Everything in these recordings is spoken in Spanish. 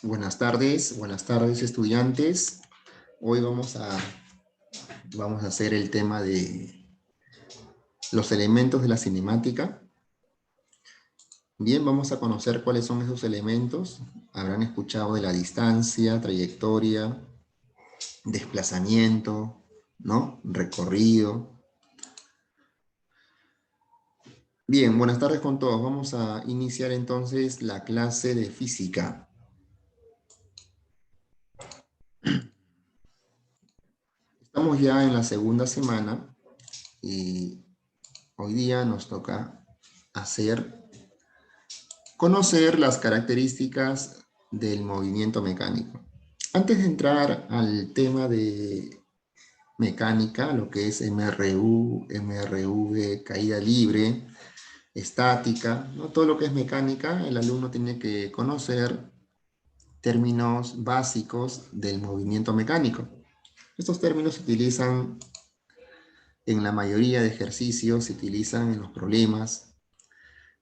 Buenas tardes estudiantes. Hoy vamos a hacer el tema de los elementos de la cinemática. Bien, vamos a conocer cuáles son esos elementos. Habrán escuchado de la distancia, trayectoria, desplazamiento, ¿no? Recorrido. Bien, buenas tardes con todos. Vamos a iniciar entonces la clase de física. Estamos ya en la segunda semana y hoy día nos toca conocer las características del movimiento mecánico. Antes de entrar al tema de mecánica, lo que es MRU, MRV, caída libre, estática, ¿no? Todo lo que es mecánica, el alumno tiene que conocer términos básicos del movimiento mecánico. Estos términos se utilizan en la mayoría de ejercicios, se utilizan en los problemas.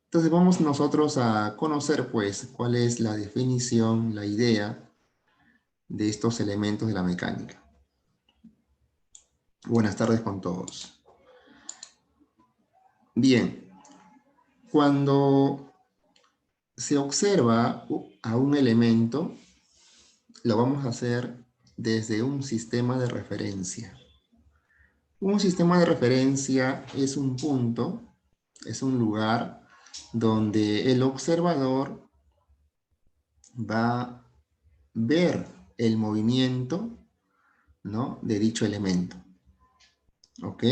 Entonces vamos nosotros a conocer pues cuál es la definición, la idea de estos elementos de la mecánica. Buenas tardes con todos. Bien, cuando se observa a un elemento, lo vamos a hacer desde un sistema de referencia. Un sistema de referencia es un punto, es un lugar donde el observador va a ver el movimiento, ¿no?, de dicho elemento. ¿Ok?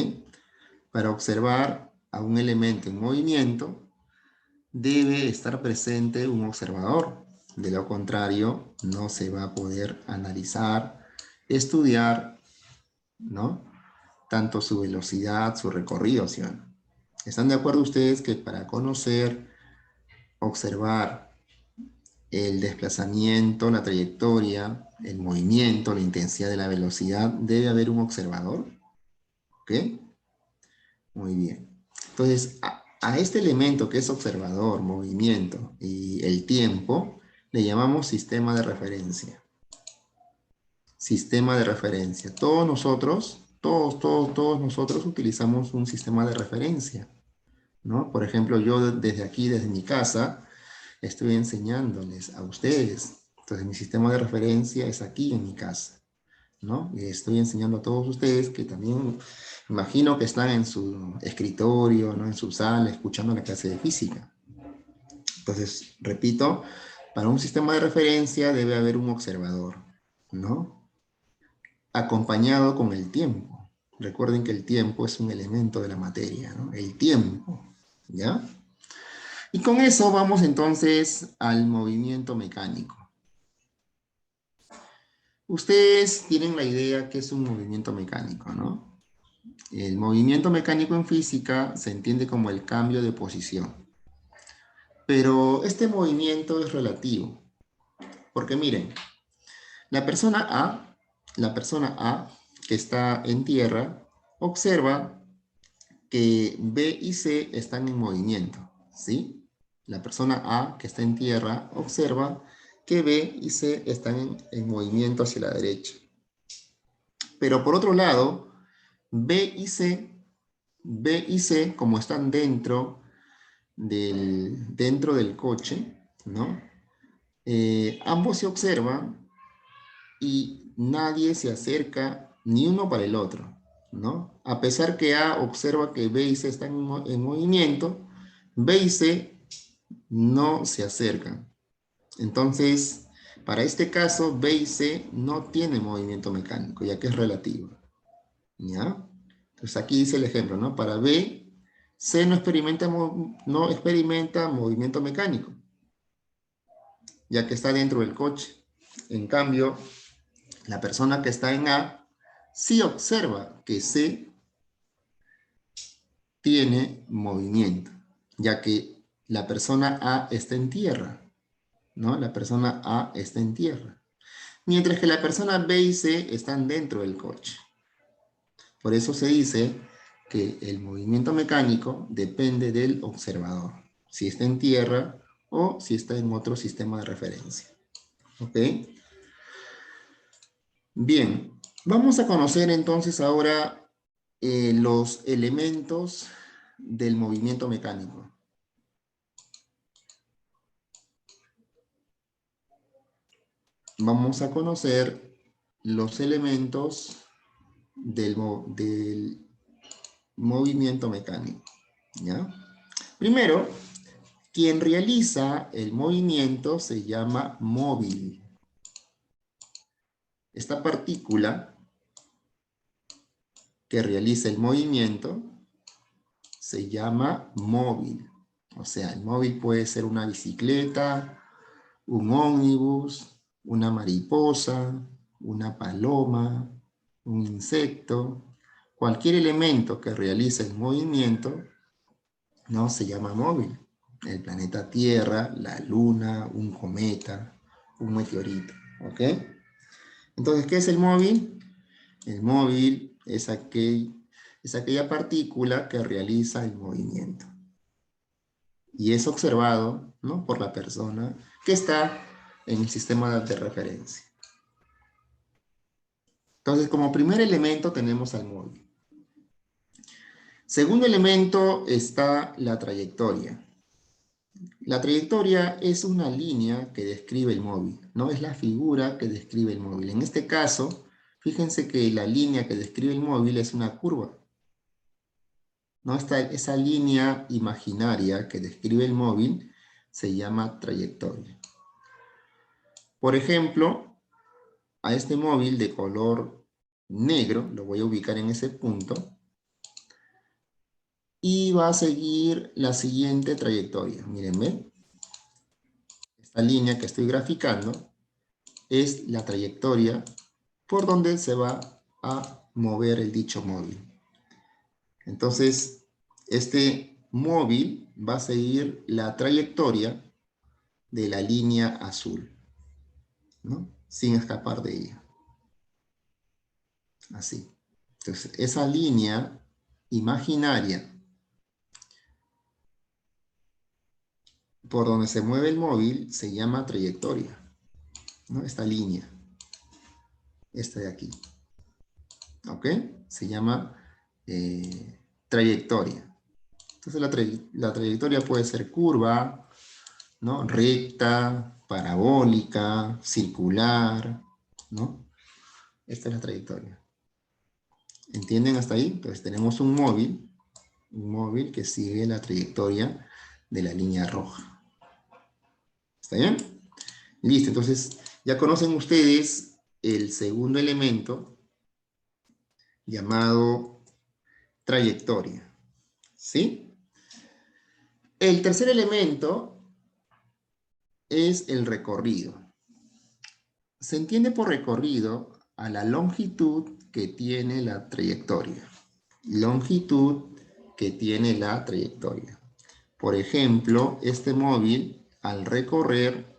Para observar a un elemento en movimiento, debe estar presente un observador. De lo contrario, no se va a poder analizar, estudiar, ¿no?, tanto su velocidad, su recorrido, ¿sí o no? ¿Están de acuerdo ustedes que para conocer, observar el desplazamiento, la trayectoria, el movimiento, la intensidad de la velocidad, debe haber un observador? ¿Ok? Muy bien. Entonces, a este elemento que es observador, movimiento y el tiempo, le llamamos sistema de referencia. Sistema de referencia. Todos nosotros utilizamos un sistema de referencia, ¿no? Por ejemplo, yo desde aquí, desde mi casa, estoy enseñándoles a ustedes. Entonces, mi sistema de referencia es aquí en mi casa, ¿no? Y estoy enseñando a todos ustedes que también imagino que están en su escritorio, ¿no?, en su sala, escuchando la clase de física. Entonces, repito, para un sistema de referencia debe haber un observador, ¿no?, acompañado con el tiempo. Recuerden que el tiempo es un elemento de la materia, ¿no? El tiempo, ¿ya? Y con eso vamos entonces al movimiento mecánico. Ustedes tienen la idea que es un movimiento mecánico, ¿no? El movimiento mecánico en física se entiende como el cambio de posición. Pero este movimiento es relativo. Porque miren, la persona A que está en tierra, observa que B y C están en movimiento, ¿sí? La persona A que está en tierra observa que B y C están en movimiento hacia la derecha. Pero por otro lado, B y C, como están dentro del coche, ¿no? Ambos se observan y nadie se acerca ni uno para el otro, ¿no? A pesar que A observa que B y C están en movimiento, B y C no se acercan. Entonces, para este caso, B y C no tienen movimiento mecánico, ya que es relativo, ¿ya? Entonces aquí dice el ejemplo, ¿no? Para B, C no experimenta movimiento mecánico, ya que está dentro del coche. En cambio, la persona que está en A sí observa que C tiene movimiento, ya que la persona A está en tierra, ¿no? La persona A está en tierra. Mientras que la persona B y C están dentro del coche. Por eso se dice que el movimiento mecánico depende del observador, si está en tierra o si está en otro sistema de referencia. ¿Ok? Bien, vamos a conocer entonces ahora los elementos del movimiento mecánico. Vamos a conocer los elementos del movimiento mecánico, ¿ya? Primero, quien realiza el movimiento se llama móvil. Esta partícula que realiza el movimiento se llama móvil. O sea, el móvil puede ser una bicicleta, un ómnibus, una mariposa, una paloma, un insecto. Cualquier elemento que realice el movimiento, ¿no? Se llama móvil. El planeta Tierra, la Luna, un cometa, un meteorito. ¿Ok? Entonces, ¿qué es el móvil? El móvil es aquella partícula que realiza el movimiento. Y es observado, ¿no? Por la persona que está en el sistema de referencia. Entonces, como primer elemento tenemos al móvil. Segundo elemento está la trayectoria. La trayectoria es una línea que describe el móvil, ¿no? Es la figura que describe el móvil. En este caso, fíjense que la línea que describe el móvil es una curva, ¿no? Esa línea imaginaria que describe el móvil se llama trayectoria. Por ejemplo, a este móvil de color negro, lo voy a ubicar en ese punto, y va a seguir la siguiente trayectoria. Miren, ¿ven? Esta línea que estoy graficando es la trayectoria por donde se va a mover el dicho móvil. Entonces, este móvil va a seguir la trayectoria de la línea azul, ¿no? Sin escapar de ella. Así. Entonces, esa línea imaginaria por donde se mueve el móvil se llama trayectoria, ¿no? Esta línea, esta de aquí, ¿ok? Se llama trayectoria. Entonces la trayectoria puede ser curva, ¿no? Recta, parabólica, circular, ¿no? Esta es la trayectoria. ¿Entienden hasta ahí? Entonces tenemos un móvil que sigue la trayectoria de la línea roja. ¿Está bien? Listo, entonces ya conocen ustedes el segundo elemento llamado trayectoria. ¿Sí? El tercer elemento es el recorrido. Se entiende por recorrido a la longitud que tiene la trayectoria. Longitud que tiene la trayectoria. Por ejemplo, este móvil, al recorrer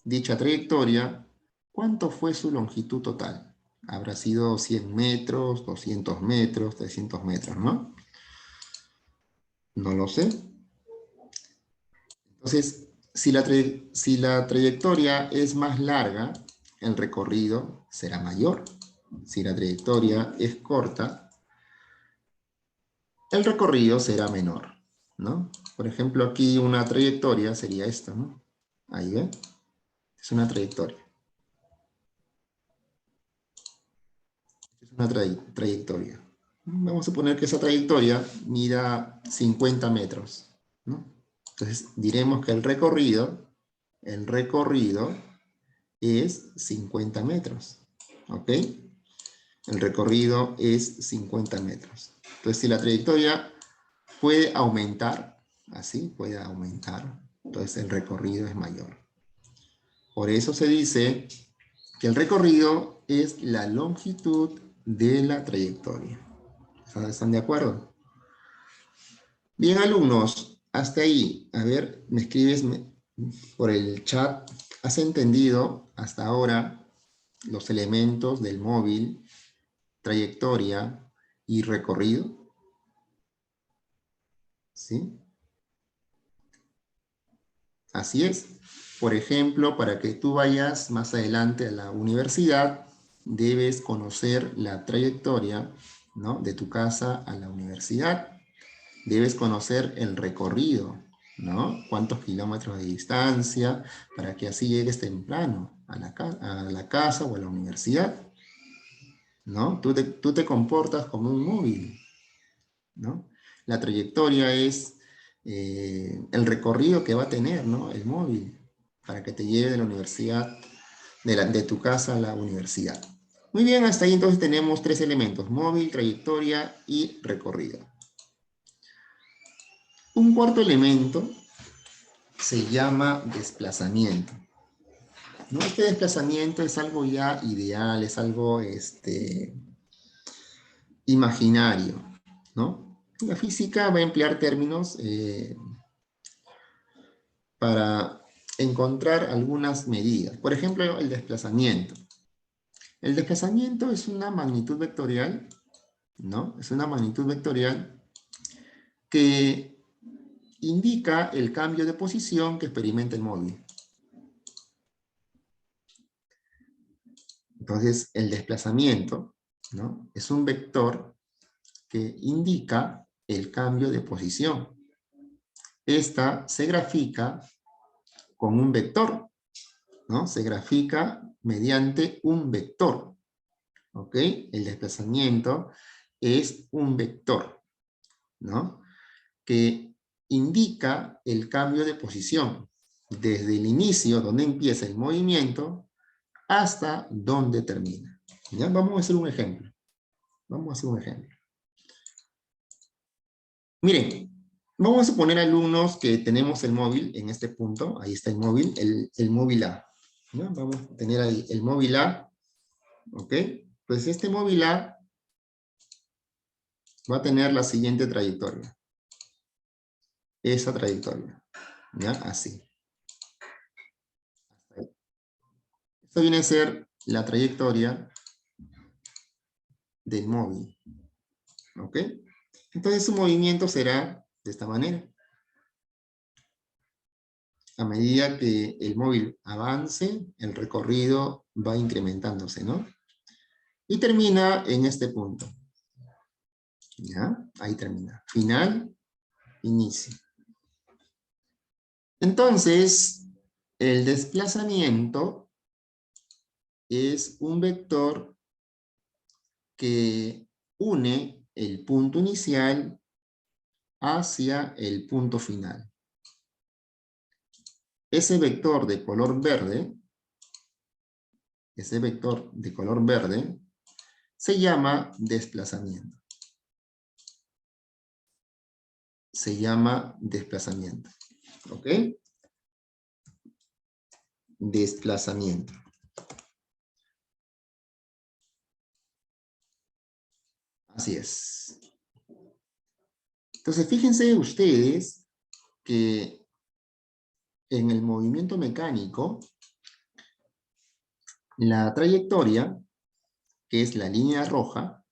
dicha trayectoria, ¿cuánto fue su longitud total? Habrá sido 100 metros, 200 metros, 300 metros, ¿no? No lo sé. Entonces, si la trayectoria es más larga, el recorrido será mayor. Si la trayectoria es corta, el recorrido será menor, ¿no? Por ejemplo, aquí una trayectoria sería esta, ¿no? Ahí ven, es una trayectoria. Es una trayectoria. Vamos a poner que esa trayectoria mida 50 metros, ¿no? Entonces diremos que el recorrido es 50 metros, ¿ok? El recorrido es 50 metros. Entonces, si la trayectoria puede aumentar, así, puede aumentar, entonces el recorrido es mayor. Por eso se dice que el recorrido es la longitud de la trayectoria. ¿Están de acuerdo? Bien, alumnos, hasta ahí. A ver, me escribes por el chat. ¿Has entendido hasta ahora los elementos del móvil, trayectoria y recorrido? ¿Sí? Así es. Por ejemplo, para que tú vayas más adelante a la universidad, debes conocer la trayectoria, ¿no?, de tu casa a la universidad. Debes conocer el recorrido, ¿no? Cuántos kilómetros de distancia, para que así llegues temprano a la casa o a la universidad, ¿no? Tú te comportas como un móvil, ¿no? La trayectoria es el recorrido que va a tener, ¿no?, el móvil, para que te lleve de la universidad, de tu casa a la universidad. Muy bien, hasta ahí entonces tenemos 3 elementos: móvil, trayectoria y recorrido. Un cuarto elemento se llama desplazamiento, ¿no? Este desplazamiento es algo ya ideal, es algo imaginario, ¿no? La física va a emplear términos para encontrar algunas medidas. Por ejemplo, el desplazamiento. El desplazamiento es una magnitud vectorial, ¿no? Es una magnitud vectorial que indica el cambio de posición que experimenta el móvil. Entonces, el desplazamiento, ¿no?, es un vector que indica el cambio de posición. Esta se grafica con un vector, ¿no? Se grafica mediante un vector, ¿ok? El desplazamiento es un vector, ¿no?, que indica el cambio de posición desde el inicio, donde empieza el movimiento, hasta donde termina. ¿Ya? Vamos a hacer un ejemplo. Vamos a hacer un ejemplo. Miren, vamos a suponer, alumnos, que tenemos el móvil en este punto. Ahí está el móvil, el móvil A, ¿no? Vamos a tener ahí el móvil A, ¿ok? Pues este móvil A va a tener la siguiente trayectoria. Esa trayectoria, ¿ya? Así. Esto viene a ser la trayectoria del móvil, ¿ok? Entonces su movimiento será de esta manera. A medida que el móvil avance, el recorrido va incrementándose, ¿no? Y termina en este punto. ¿Ya? Ahí termina. Final, inicio. Entonces, el desplazamiento es un vector que une el punto inicial hacia el punto final. Ese vector de color verde, se llama desplazamiento. Se llama desplazamiento. ¿Ok? Desplazamiento. Así es. Entonces, fíjense ustedes que en el movimiento mecánico, la trayectoria, que es la línea roja,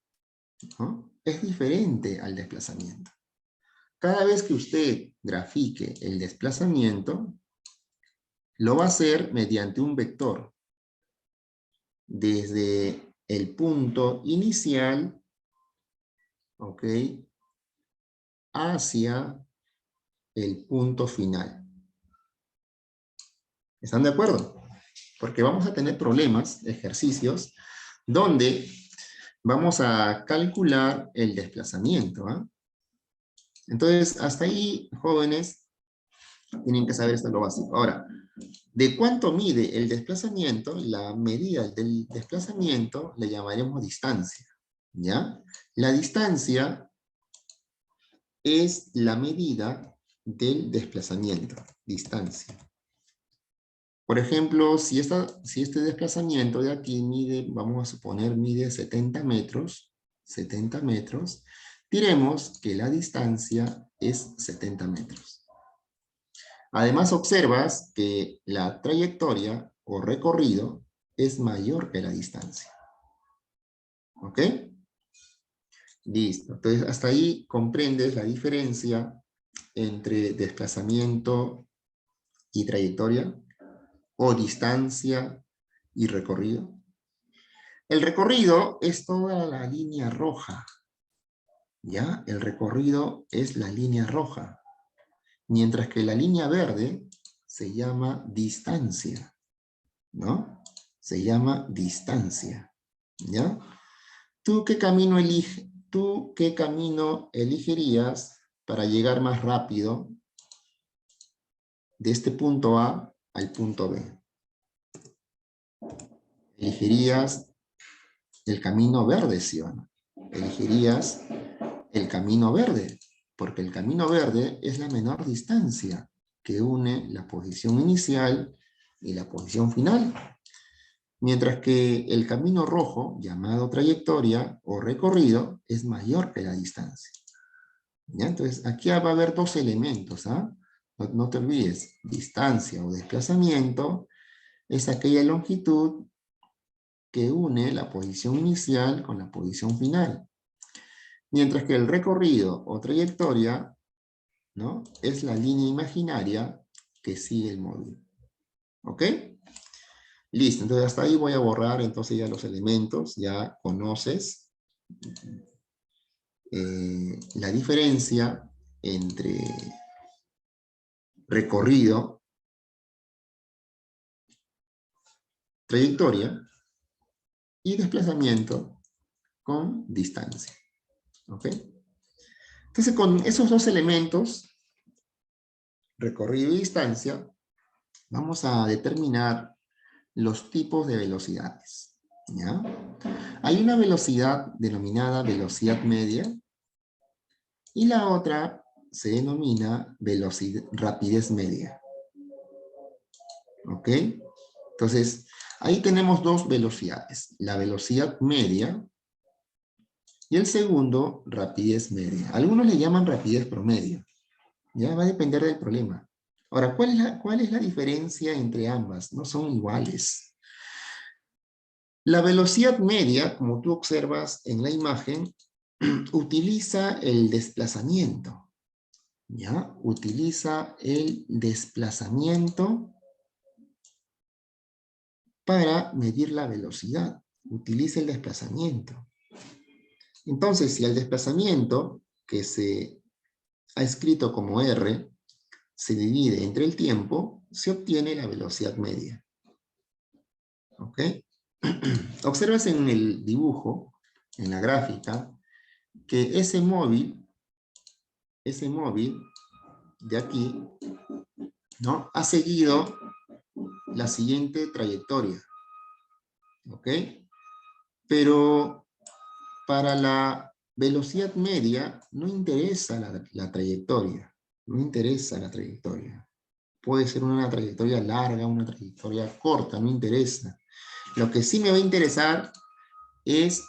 ¿no?, es diferente al desplazamiento. Cada vez que usted grafique el desplazamiento, lo va a hacer mediante un vector. Desde el punto inicial, ¿ok?, hacia el punto final. ¿Están de acuerdo? Porque vamos a tener problemas, ejercicios, donde vamos a calcular el desplazamiento, ¿eh? Entonces, hasta ahí, jóvenes, tienen que saber esto, lo básico. Ahora, ¿de cuánto mide el desplazamiento? La medida del desplazamiento le llamaremos distancia, ¿ya? La distancia es la medida del desplazamiento, distancia. Por ejemplo, si este desplazamiento de aquí mide, vamos a suponer, mide 70 metros, diremos que la distancia es 70 metros. Además, observas que la trayectoria o recorrido es mayor que la distancia. ¿Ok? Listo. Entonces, hasta ahí comprendes la diferencia entre desplazamiento y trayectoria, o distancia y recorrido. El recorrido es toda la línea roja, ¿ya? El recorrido es la línea roja, mientras que la línea verde se llama distancia, ¿no? Se llama distancia, ¿ya? ¿Tú qué camino elegirías para llegar más rápido de este punto A al punto B? ¿Elegirías el camino verde, sí o no? Elegirías el camino verde, porque el camino verde es la menor distancia que une la posición inicial y la posición final. Mientras que el camino rojo, llamado trayectoria o recorrido, es mayor que la distancia. ¿Ya? Entonces, aquí va a haber dos elementos. ¿Ah? No te olvides, distancia o desplazamiento es aquella longitud que une la posición inicial con la posición final. Mientras que el recorrido o trayectoria, ¿no? Es la línea imaginaria que sigue el móvil. ¿Ok? Listo, entonces hasta ahí voy a borrar entonces ya los elementos, ya conoces la diferencia entre recorrido, trayectoria y desplazamiento con distancia. ¿Ok? Entonces con esos dos elementos, recorrido y distancia, vamos a determinar los tipos de velocidades. ¿Ya? Hay una velocidad denominada velocidad media y la otra se denomina rapidez media. ¿Ok? Entonces, ahí tenemos dos velocidades. La velocidad media y el segundo, rapidez media. Algunos le llaman rapidez promedio. Ya va a depender del problema. Ahora, ¿cuál es la diferencia entre ambas? No son iguales. La velocidad media, como tú observas en la imagen, utiliza el desplazamiento. ¿Ya? Utiliza el desplazamiento para medir la velocidad. Utiliza el desplazamiento. Entonces, si el desplazamiento, que se ha escrito como R, se divide entre el tiempo, se obtiene la velocidad media. ¿Ok? Observas en el dibujo, en la gráfica, que ese móvil de aquí, ¿no? Ha seguido la siguiente trayectoria. ¿Ok? Pero para la velocidad media no interesa la trayectoria. No interesa la trayectoria. Puede ser una trayectoria larga, una trayectoria corta, no interesa. Lo que sí me va a interesar es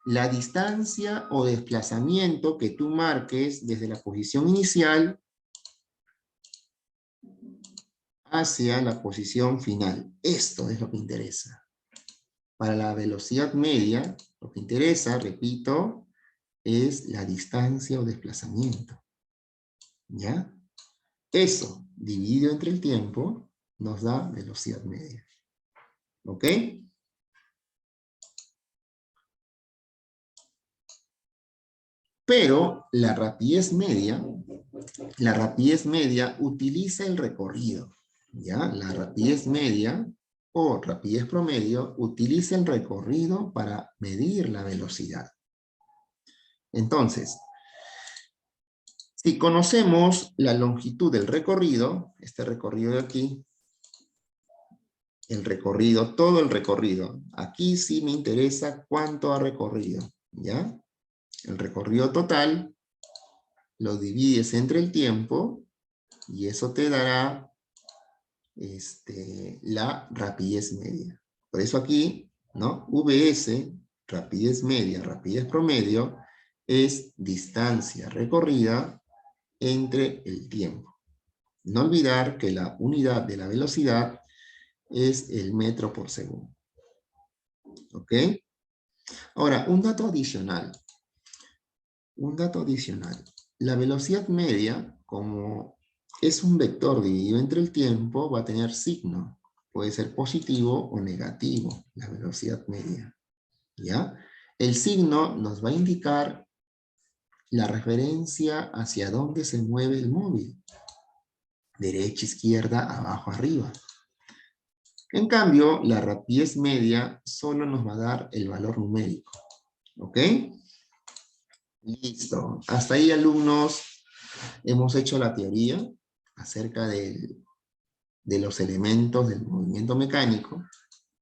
la distancia o desplazamiento que tú marques desde la posición inicial hacia la posición final. Esto es lo que interesa. Para la velocidad media, lo que interesa, repito, es la distancia o desplazamiento. ¿Ya? Eso, dividido entre el tiempo, nos da velocidad media. ¿Ok? Pero la rapidez media utiliza el recorrido. ¿Ya? La rapidez media o rapidez promedio utiliza el recorrido para medir la velocidad. Entonces, si conocemos la longitud del recorrido, este recorrido de aquí, el recorrido, todo el recorrido, aquí sí me interesa cuánto ha recorrido, ¿ya? El recorrido total lo divides entre el tiempo y eso te dará la rapidez media. Por eso aquí, ¿no? VS, rapidez media, rapidez promedio, es distancia recorrida entre el tiempo. No olvidar que la unidad de la velocidad es el metro por segundo. ¿Ok? Ahora, un dato adicional. Un dato adicional. La velocidad media, como es un vector dividido entre el tiempo, va a tener signo. Puede ser positivo o negativo, la velocidad media. ¿Ya? El signo nos va a indicar la referencia hacia dónde se mueve el móvil. Derecha, izquierda, abajo, arriba. En cambio, la rapidez media solo nos va a dar el valor numérico. ¿Ok? Listo. Hasta ahí, alumnos, hemos hecho la teoría acerca de los elementos del movimiento mecánico.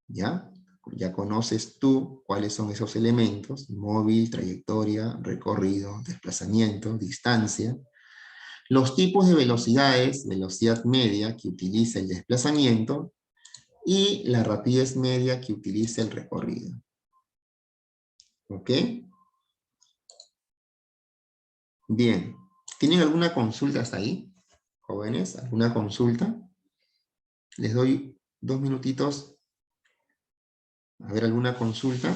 ¿Ya? Ya conoces tú cuáles son esos elementos: móvil, trayectoria, recorrido, desplazamiento, distancia. Los tipos de velocidades: velocidad media que utiliza el desplazamiento y la rapidez media que utiliza el recorrido. ¿Ok? Bien. ¿Tienen alguna consulta hasta ahí, jóvenes? ¿Alguna consulta? Les doy 2 minutitos. A ver, ¿alguna consulta?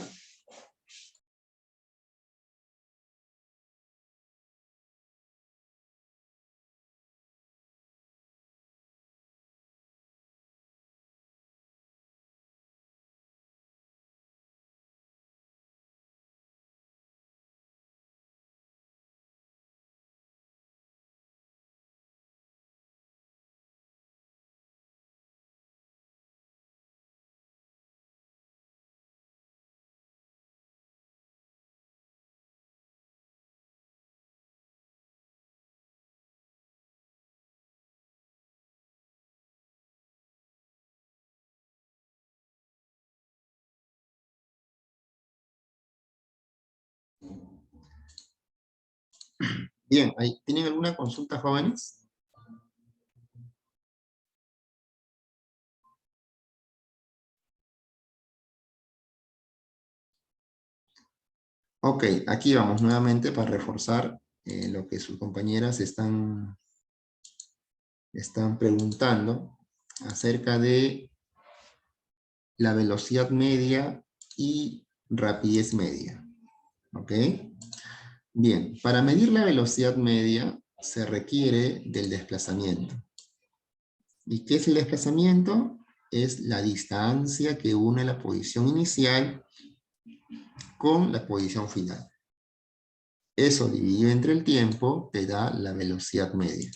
Bien, ¿tienen alguna consulta, jóvenes? Ok, aquí vamos nuevamente para reforzar lo que sus compañeras están preguntando acerca de la velocidad media y rapidez media. ¿Ok? Bien, para medir la velocidad media se requiere del desplazamiento. ¿Y qué es el desplazamiento? Es la distancia que une la posición inicial con la posición final. Eso dividido entre el tiempo te da la velocidad media.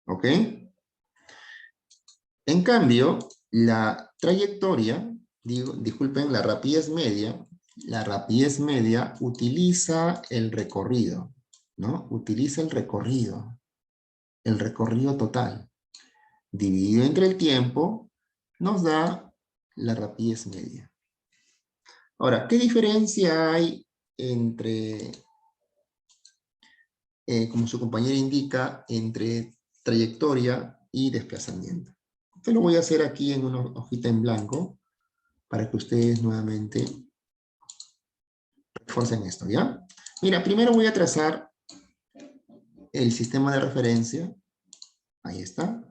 ¿Ok? En cambio, la trayectoria, disculpen, la rapidez media utiliza el recorrido, ¿no? Utiliza el recorrido total. Dividido entre el tiempo, nos da la rapidez media. Ahora, ¿qué diferencia hay entre, como su compañera indica, entre trayectoria y desplazamiento? Esto lo voy a hacer aquí en una hojita en blanco para que ustedes nuevamente refuercen esto, ¿ya? Mira, primero voy a trazar el sistema de referencia. Ahí está.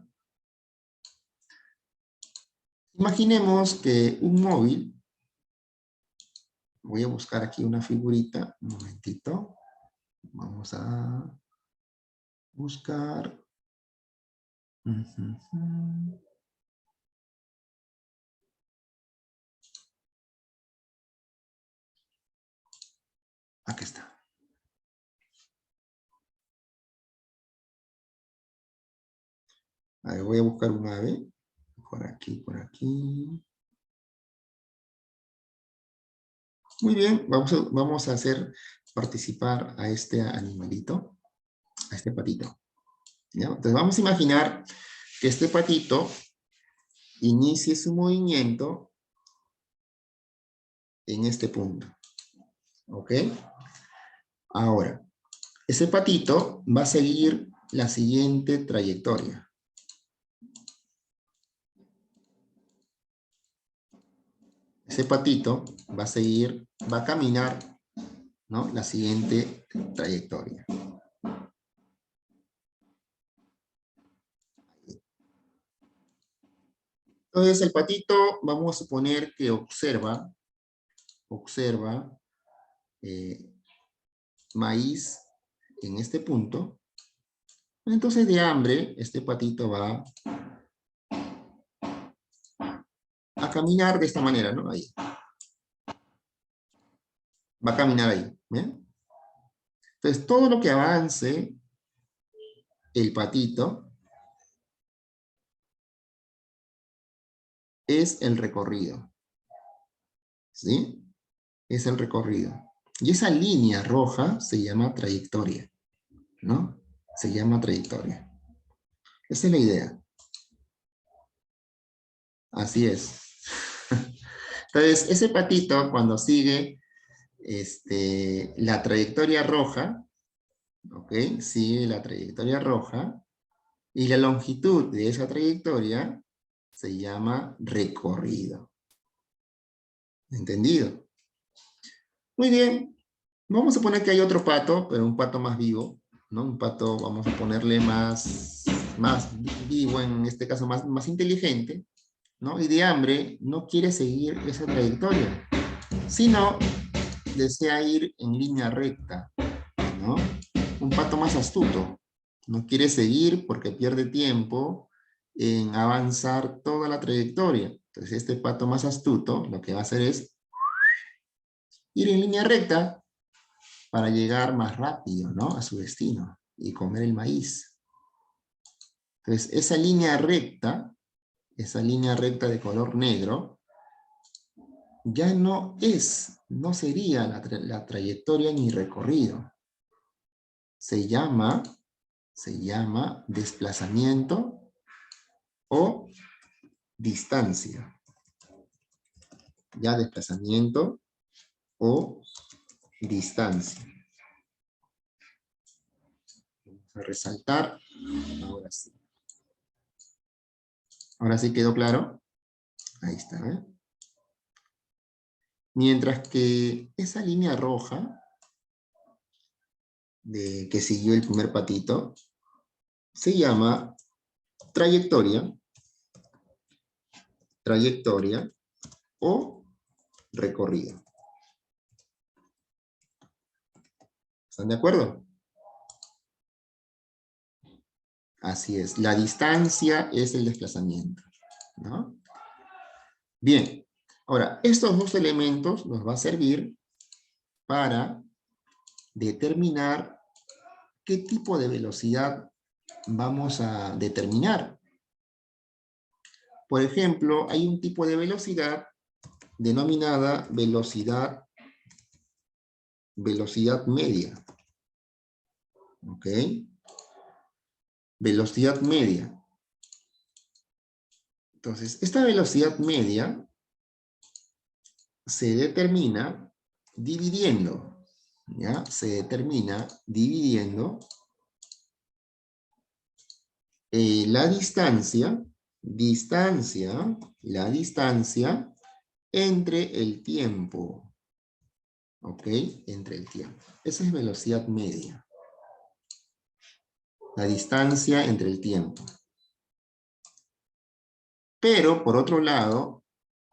Imaginemos que un móvil, voy a buscar aquí una figurita, un momentito. Vamos a buscar. Aquí está. A ver, voy a buscar un ave. Por aquí, por aquí. Muy bien, vamos a hacer participar a este animalito, a este patito. ¿Ya? Entonces vamos a imaginar que este patito inicie su movimiento en este punto. ¿Ok? Ahora, ese patito va a seguir la siguiente trayectoria. Ese patito va a caminar, ¿no?, la siguiente trayectoria. Entonces el patito, vamos a suponer que observa maíz en este punto, entonces de hambre, este patito va a caminar de esta manera, ¿no? Ahí. Va a caminar ahí, ¿bien? Entonces, todo lo que avance el patito es el recorrido, ¿sí? Es el recorrido. Y esa línea roja se llama trayectoria, ¿no? Se llama trayectoria. Esa es la idea. Así es. Entonces, ese patito cuando sigue la trayectoria roja, ¿ok? Sigue la trayectoria roja y la longitud de esa trayectoria se llama recorrido. ¿Entendido? Muy bien. Vamos a poner que hay otro pato, pero un pato más vivo, ¿no? Un pato, vamos a ponerle más vivo, en este caso más inteligente, ¿no? Y de hambre no quiere seguir esa trayectoria, sino desea ir en línea recta, ¿no? Un pato más astuto. No quiere seguir porque pierde tiempo en avanzar toda la trayectoria. Entonces este pato más astuto lo que va a hacer es ir en línea recta para llegar más rápido, ¿no? A su destino y comer el maíz. Entonces esa línea recta de color negro, ya no sería la trayectoria ni recorrido. Se llama desplazamiento o distancia. Ya desplazamiento o distancia. Vamos a resaltar. Ahora sí. Ahora sí quedó claro. Ahí está, ¿eh? Mientras que esa línea roja que siguió el primer patito se llama trayectoria, trayectoria o recorrido. ¿Están de acuerdo? Así es. La distancia es el desplazamiento, ¿no? Bien. Ahora, estos dos elementos nos va a servir para determinar qué tipo de velocidad vamos a determinar. Por ejemplo, hay un tipo de velocidad denominada velocidad media. ¿Ok? Velocidad media. Entonces, esta velocidad media se determina dividiendo, ¿ya? Se determina dividiendo la la distancia entre el tiempo, ¿ok? Entre el tiempo. Esa es velocidad media. La distancia entre el tiempo. Pero, por otro lado,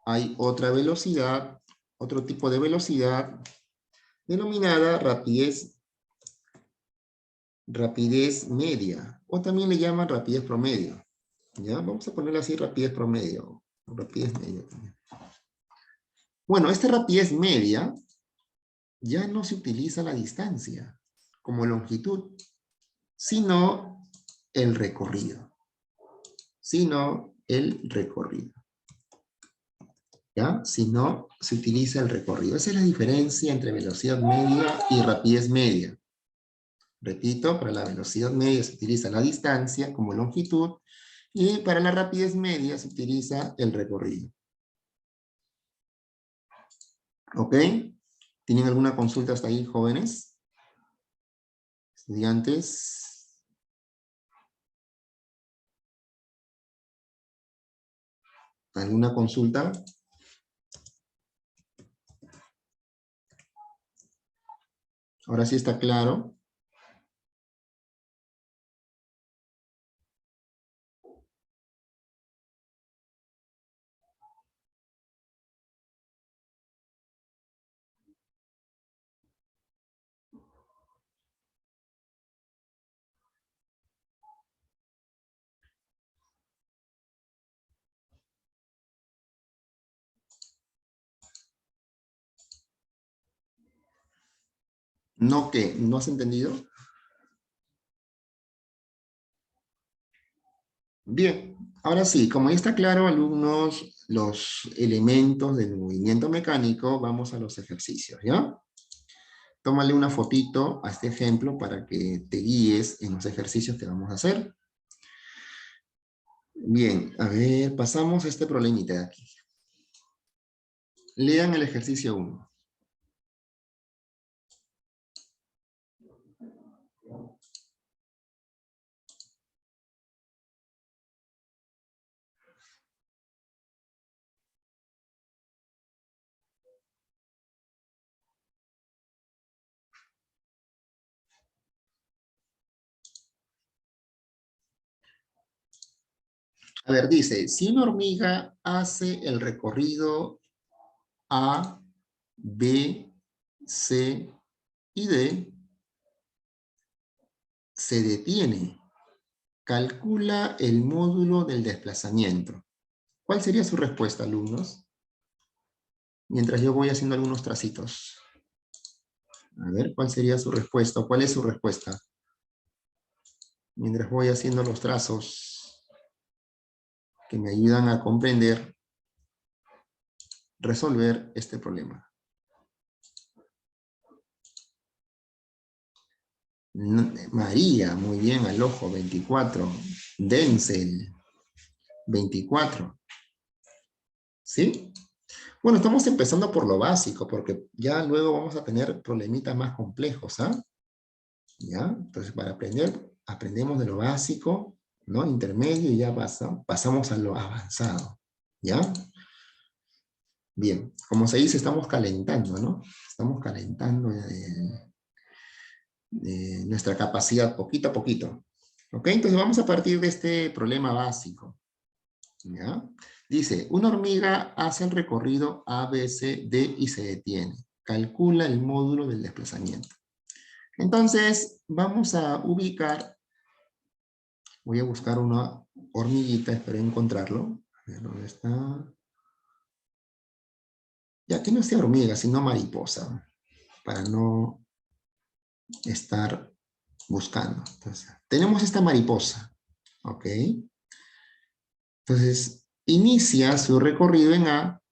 hay otra velocidad, otro tipo de velocidad, denominada rapidez media, o también le llaman rapidez promedio. ¿Ya? Vamos a ponerle así, rapidez promedio, o rapidez media también. Bueno, esta rapidez media ya no se utiliza la distancia como longitud, sino el recorrido. Sino el recorrido. ¿Ya? Si no, se utiliza el recorrido. Esa es la diferencia entre velocidad media y rapidez media. Repito, para la velocidad media se utiliza la distancia como longitud y para la rapidez media se utiliza el recorrido. ¿Ok? ¿Tienen alguna consulta hasta ahí, jóvenes? ¿Estudiantes? ¿Alguna consulta? Ahora sí está claro. ¿No qué? ¿No has entendido? Bien, ahora sí, como ya está claro, alumnos, los elementos del movimiento mecánico, vamos a los ejercicios, ¿ya? Tómale una fotito a este ejemplo para que te guíes en los ejercicios que vamos a hacer. Bien, a ver, pasamos a este problemita de aquí. Lean el ejercicio 1. A ver, dice, si una hormiga hace el recorrido A, B, C y D, se detiene. Calcula el módulo del desplazamiento. ¿Cuál sería su respuesta, alumnos? Mientras yo voy haciendo algunos tracitos. A ver, ¿cuál sería su respuesta? ¿Cuál es su respuesta? Mientras voy haciendo los trazos que me ayudan a comprender, resolver este problema. María, muy bien, al ojo, 24. Denzel, 24. ¿Sí? Bueno, estamos empezando por lo básico, porque ya luego vamos a tener problemitas más complejos, ¿ah? ¿Ya? Entonces, para aprender, aprendemos de lo básico, ¿no? Intermedio, y ya pasamos a lo avanzado, ¿ya? Bien, como se dice, estamos calentando, ¿no? Estamos calentando nuestra capacidad poquito a poquito. ¿Ok? Entonces vamos a partir de este problema básico. ¿Ya? Dice, una hormiga hace el recorrido A, B, C, D y se detiene. Calcula el módulo del desplazamiento. Entonces, vamos a ubicar, voy a buscar una hormiguita, espero encontrarlo. A ver, ¿dónde está? Ya que no sea hormiga, sino mariposa, para no estar buscando. Entonces, tenemos esta mariposa, ¿ok? Entonces, inicia su recorrido en A,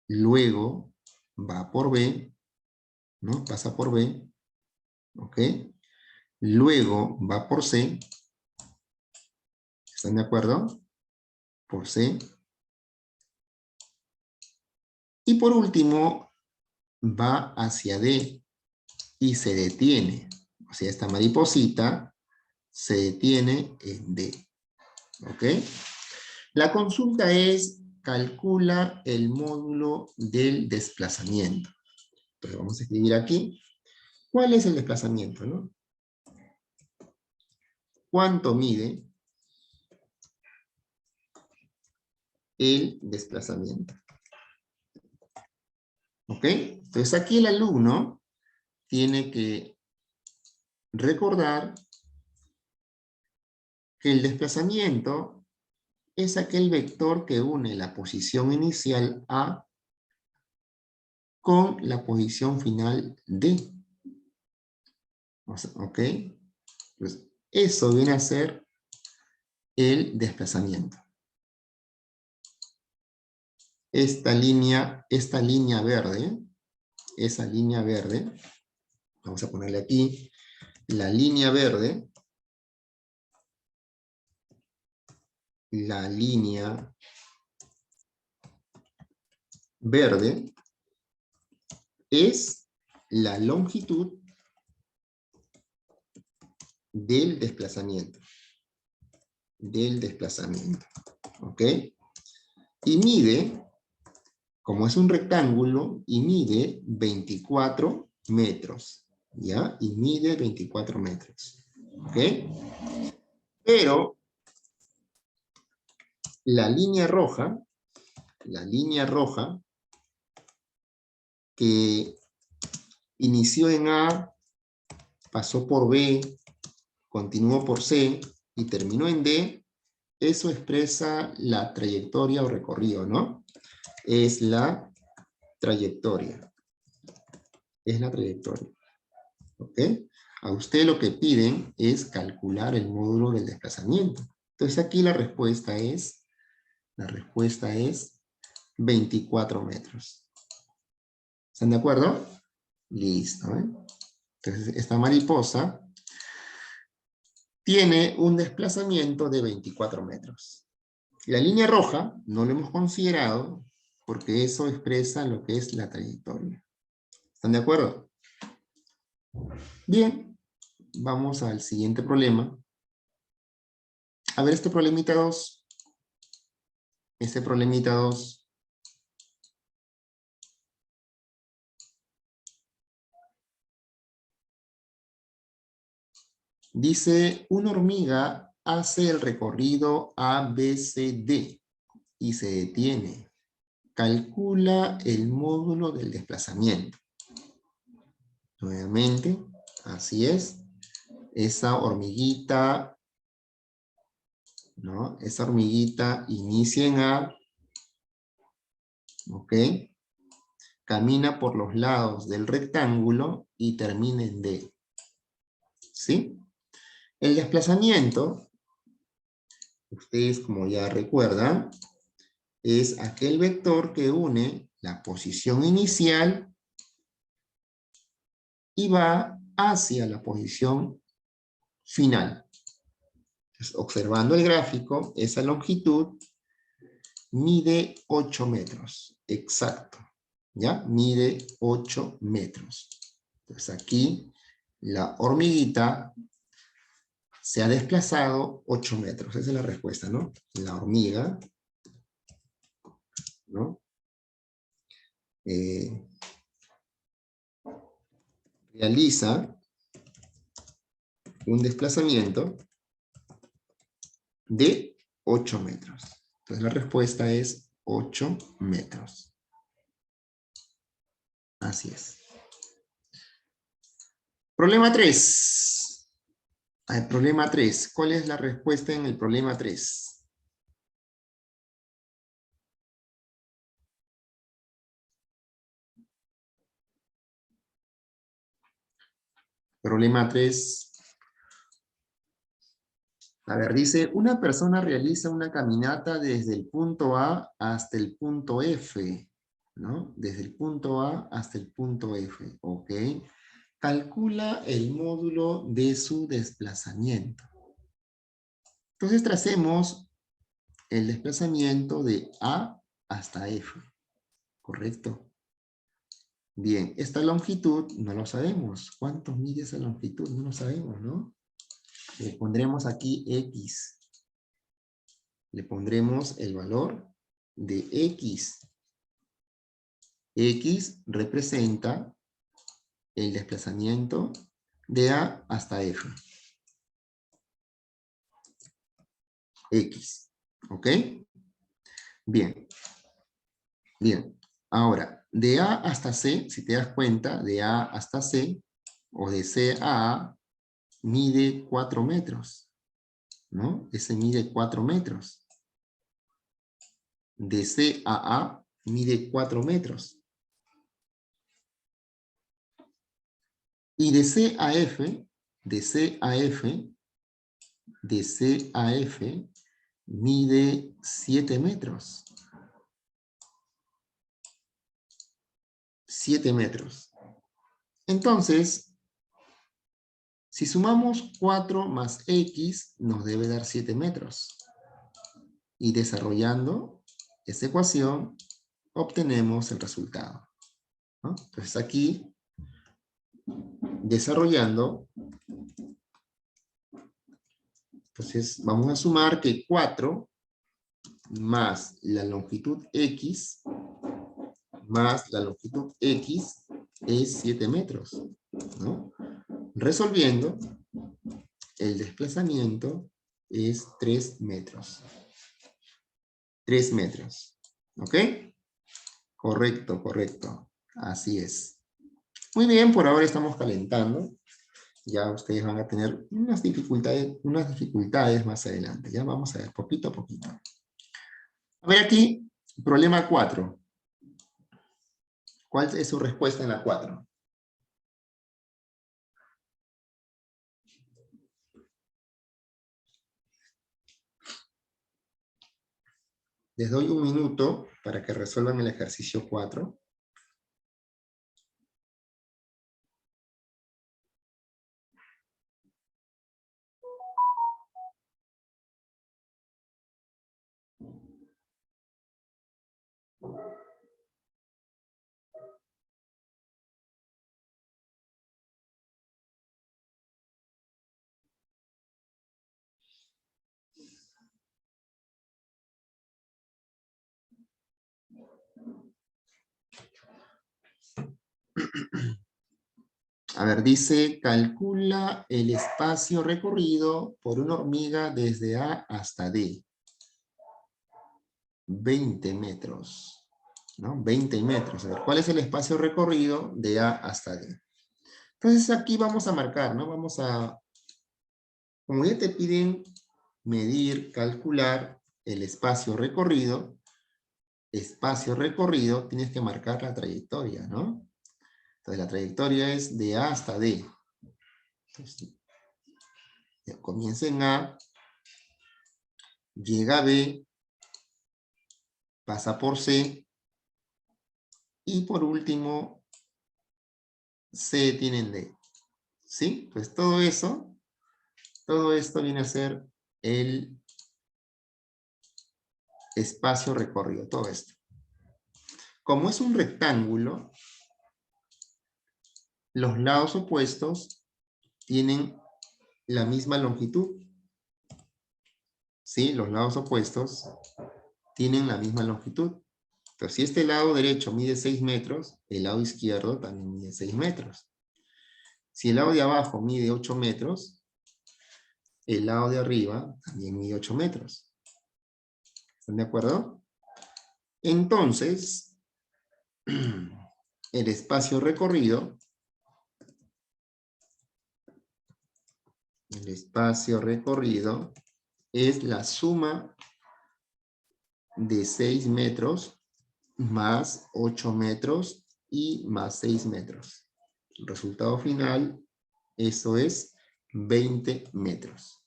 luego va por B, ¿no? Pasa por B, ¿ok? Luego va por C, ¿están de acuerdo? Por C. Y por último, va hacia D y se detiene. O sea, esta mariposita se detiene en D, ¿ok? La consulta es, calcula el módulo del desplazamiento. Entonces vamos a escribir aquí, ¿cuál es el desplazamiento, no? ¿Cuánto mide el desplazamiento? ¿Ok? Entonces aquí el alumno tiene que recordar que el desplazamiento es aquel vector que une la posición inicial A con la posición final D. ¿Ok? Pues eso viene a ser el desplazamiento. Esta línea verde, esa línea verde, vamos a ponerle aquí, la línea verde, es la longitud del desplazamiento. ¿Ok? Y mide, como es un rectángulo, y mide 24 metros. ¿Ya? Y mide 24 metros. ¿Ok? Pero la línea roja que inició en A, pasó por B, continuó por C y terminó en D, eso expresa la trayectoria o recorrido, ¿no? Es la trayectoria. Es la trayectoria. ¿Ok? A usted lo que piden es calcular el módulo del desplazamiento. Entonces aquí la respuesta es 24 metros. ¿Están de acuerdo? Listo. Entonces esta mariposa tiene un desplazamiento de 24 metros. La línea roja no lo hemos considerado porque eso expresa lo que es la trayectoria. ¿Están de acuerdo? Bien, vamos al siguiente problema. A ver este problemita 2. Este problemita 2. Dice, una hormiga hace el recorrido ABCD y se detiene. Calcula el módulo del desplazamiento. Nuevamente, así es. Esa hormiguita, ¿no? Esa hormiguita inicia en A, ¿ok? Camina por los lados del rectángulo y termina en D. ¿Sí? El desplazamiento, ustedes como ya recuerdan, es aquel vector que une la posición inicial y va hacia la posición final. Entonces, observando el gráfico, esa longitud mide 8 metros, exacto, ¿ya? Mide 8 metros. Entonces aquí la hormiguita se ha desplazado 8 metros. Esa es la respuesta, ¿no? La hormiga, ¿no? Realiza un desplazamiento de 8 metros. Entonces la respuesta es 8 metros. Así es. Problema 3. Problema 3. ¿Cuál es la respuesta en el problema 3? Problema 3. A ver, dice, una persona realiza una caminata desde el punto A hasta el punto F, ¿no? Desde el punto A hasta el punto F, ¿ok? Calcula el módulo de su desplazamiento. Entonces tracemos el desplazamiento de A hasta F, ¿correcto? Bien, esta longitud no lo sabemos. ¿Cuánto mide esa longitud? No lo sabemos, ¿no? Le pondremos aquí X. Le pondremos el valor de X. X representa el desplazamiento de A hasta F. X. ¿Ok? Bien. Bien. Ahora, de A hasta C, si te das cuenta, de A hasta C, o de C a A, mide 4 metros. ¿No? Ese mide 4 metros. De C a A mide 4 metros. Y de C a F, de C a F, de C a F, mide 7 metros. 7 metros. Entonces, si sumamos 4 más X, nos debe dar 7 metros. Y desarrollando esta ecuación, obtenemos el resultado, ¿no? Entonces aquí, desarrollando, entonces vamos a sumar que 4 más la longitud X, más la longitud X, es 7 metros, ¿no? Resolviendo, el desplazamiento es 3 metros. 3 metros. ¿Ok? Correcto, correcto. Así es. Muy bien, por ahora estamos calentando. Ya ustedes van a tener unas dificultades más adelante. Ya vamos a ver, poquito a poquito. A ver aquí, problema 4. ¿Cuál es su respuesta en la 4? Les doy un minuto para que resuelvan el ejercicio 4. A ver, dice, calcula el espacio recorrido por una hormiga desde A hasta D. 20 metros, ¿no? 20 metros. A ver, ¿cuál es el espacio recorrido de A hasta D? Entonces aquí vamos a marcar, ¿no? Vamos a, como ya te piden medir, calcular el espacio recorrido, tienes que marcar la trayectoria, ¿no? Entonces la trayectoria es de A hasta D. Entonces, comienza en A, llega a B, pasa por C, y por último, C tiene en D. ¿Sí? Pues todo esto viene a ser el espacio recorrido, todo esto. Como es un rectángulo, los lados opuestos tienen la misma longitud. ¿Sí? Los lados opuestos tienen la misma longitud. Entonces, si este lado derecho mide 6 metros, el lado izquierdo también mide 6 metros. Si el lado de abajo mide 8 metros, el lado de arriba también mide 8 metros. ¿Están de acuerdo? Entonces, el espacio recorrido, es la suma de 6 metros más 8 metros y más 6 metros. El resultado final, eso es 20 metros.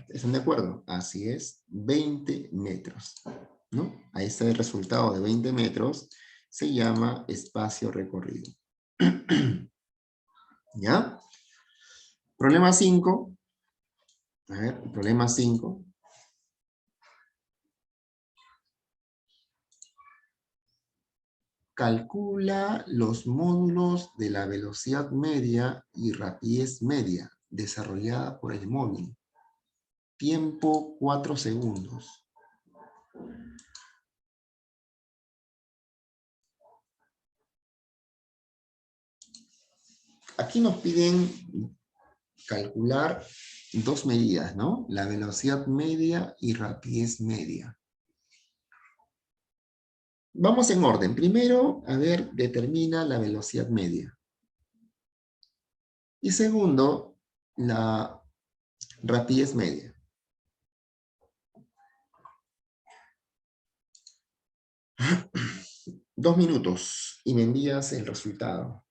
¿Están de acuerdo? Así es, 20 metros. ¿No? A ese resultado de 20 metros se llama espacio recorrido. ¿Ya? Problema 5. A ver, problema 5. Calcula los módulos de la velocidad media y rapidez media desarrollada por el móvil. Tiempo 4 segundos. Aquí nos piden calcular dos medidas, ¿no? La velocidad media y rapidez media. Vamos en orden. Primero, a ver, determina la velocidad media. Y segundo, la rapidez media. Dos minutos y me envías el resultado.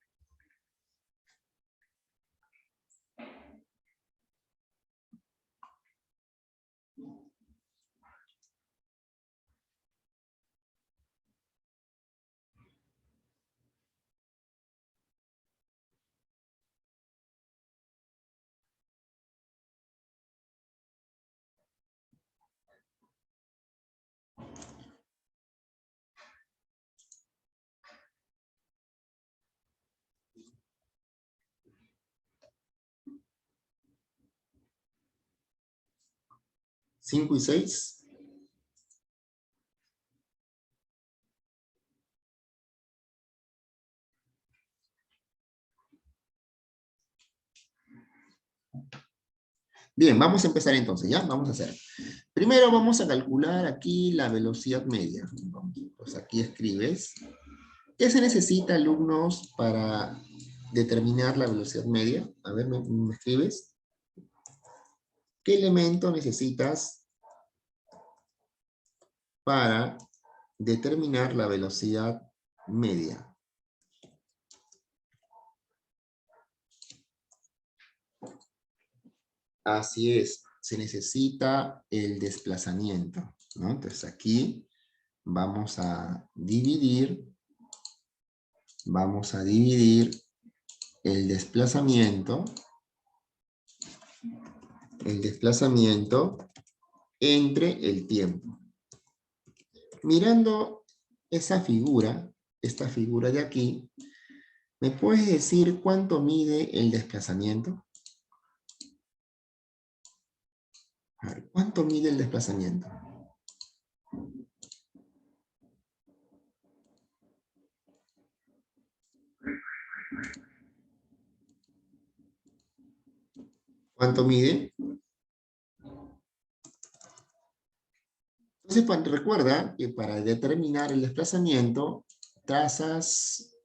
¿5 y 6? Bien, vamos a empezar entonces, ¿ya? Vamos a hacer. Primero vamos a calcular aquí la velocidad media. Pues aquí escribes. ¿Qué se necesita, alumnos, para determinar la velocidad media? A ver, ¿me escribes? ¿Qué elemento necesitas para determinar la velocidad media? Así es, se necesita el desplazamiento. ¿no? Entonces aquí vamos a dividir el desplazamiento entre el tiempo. Mirando esa figura, esta figura de aquí, ¿me puedes decir cuánto mide el desplazamiento? A ver, ¿cuánto mide el desplazamiento? ¿Cuánto mide? Entonces, recuerda que para determinar el desplazamiento, trazas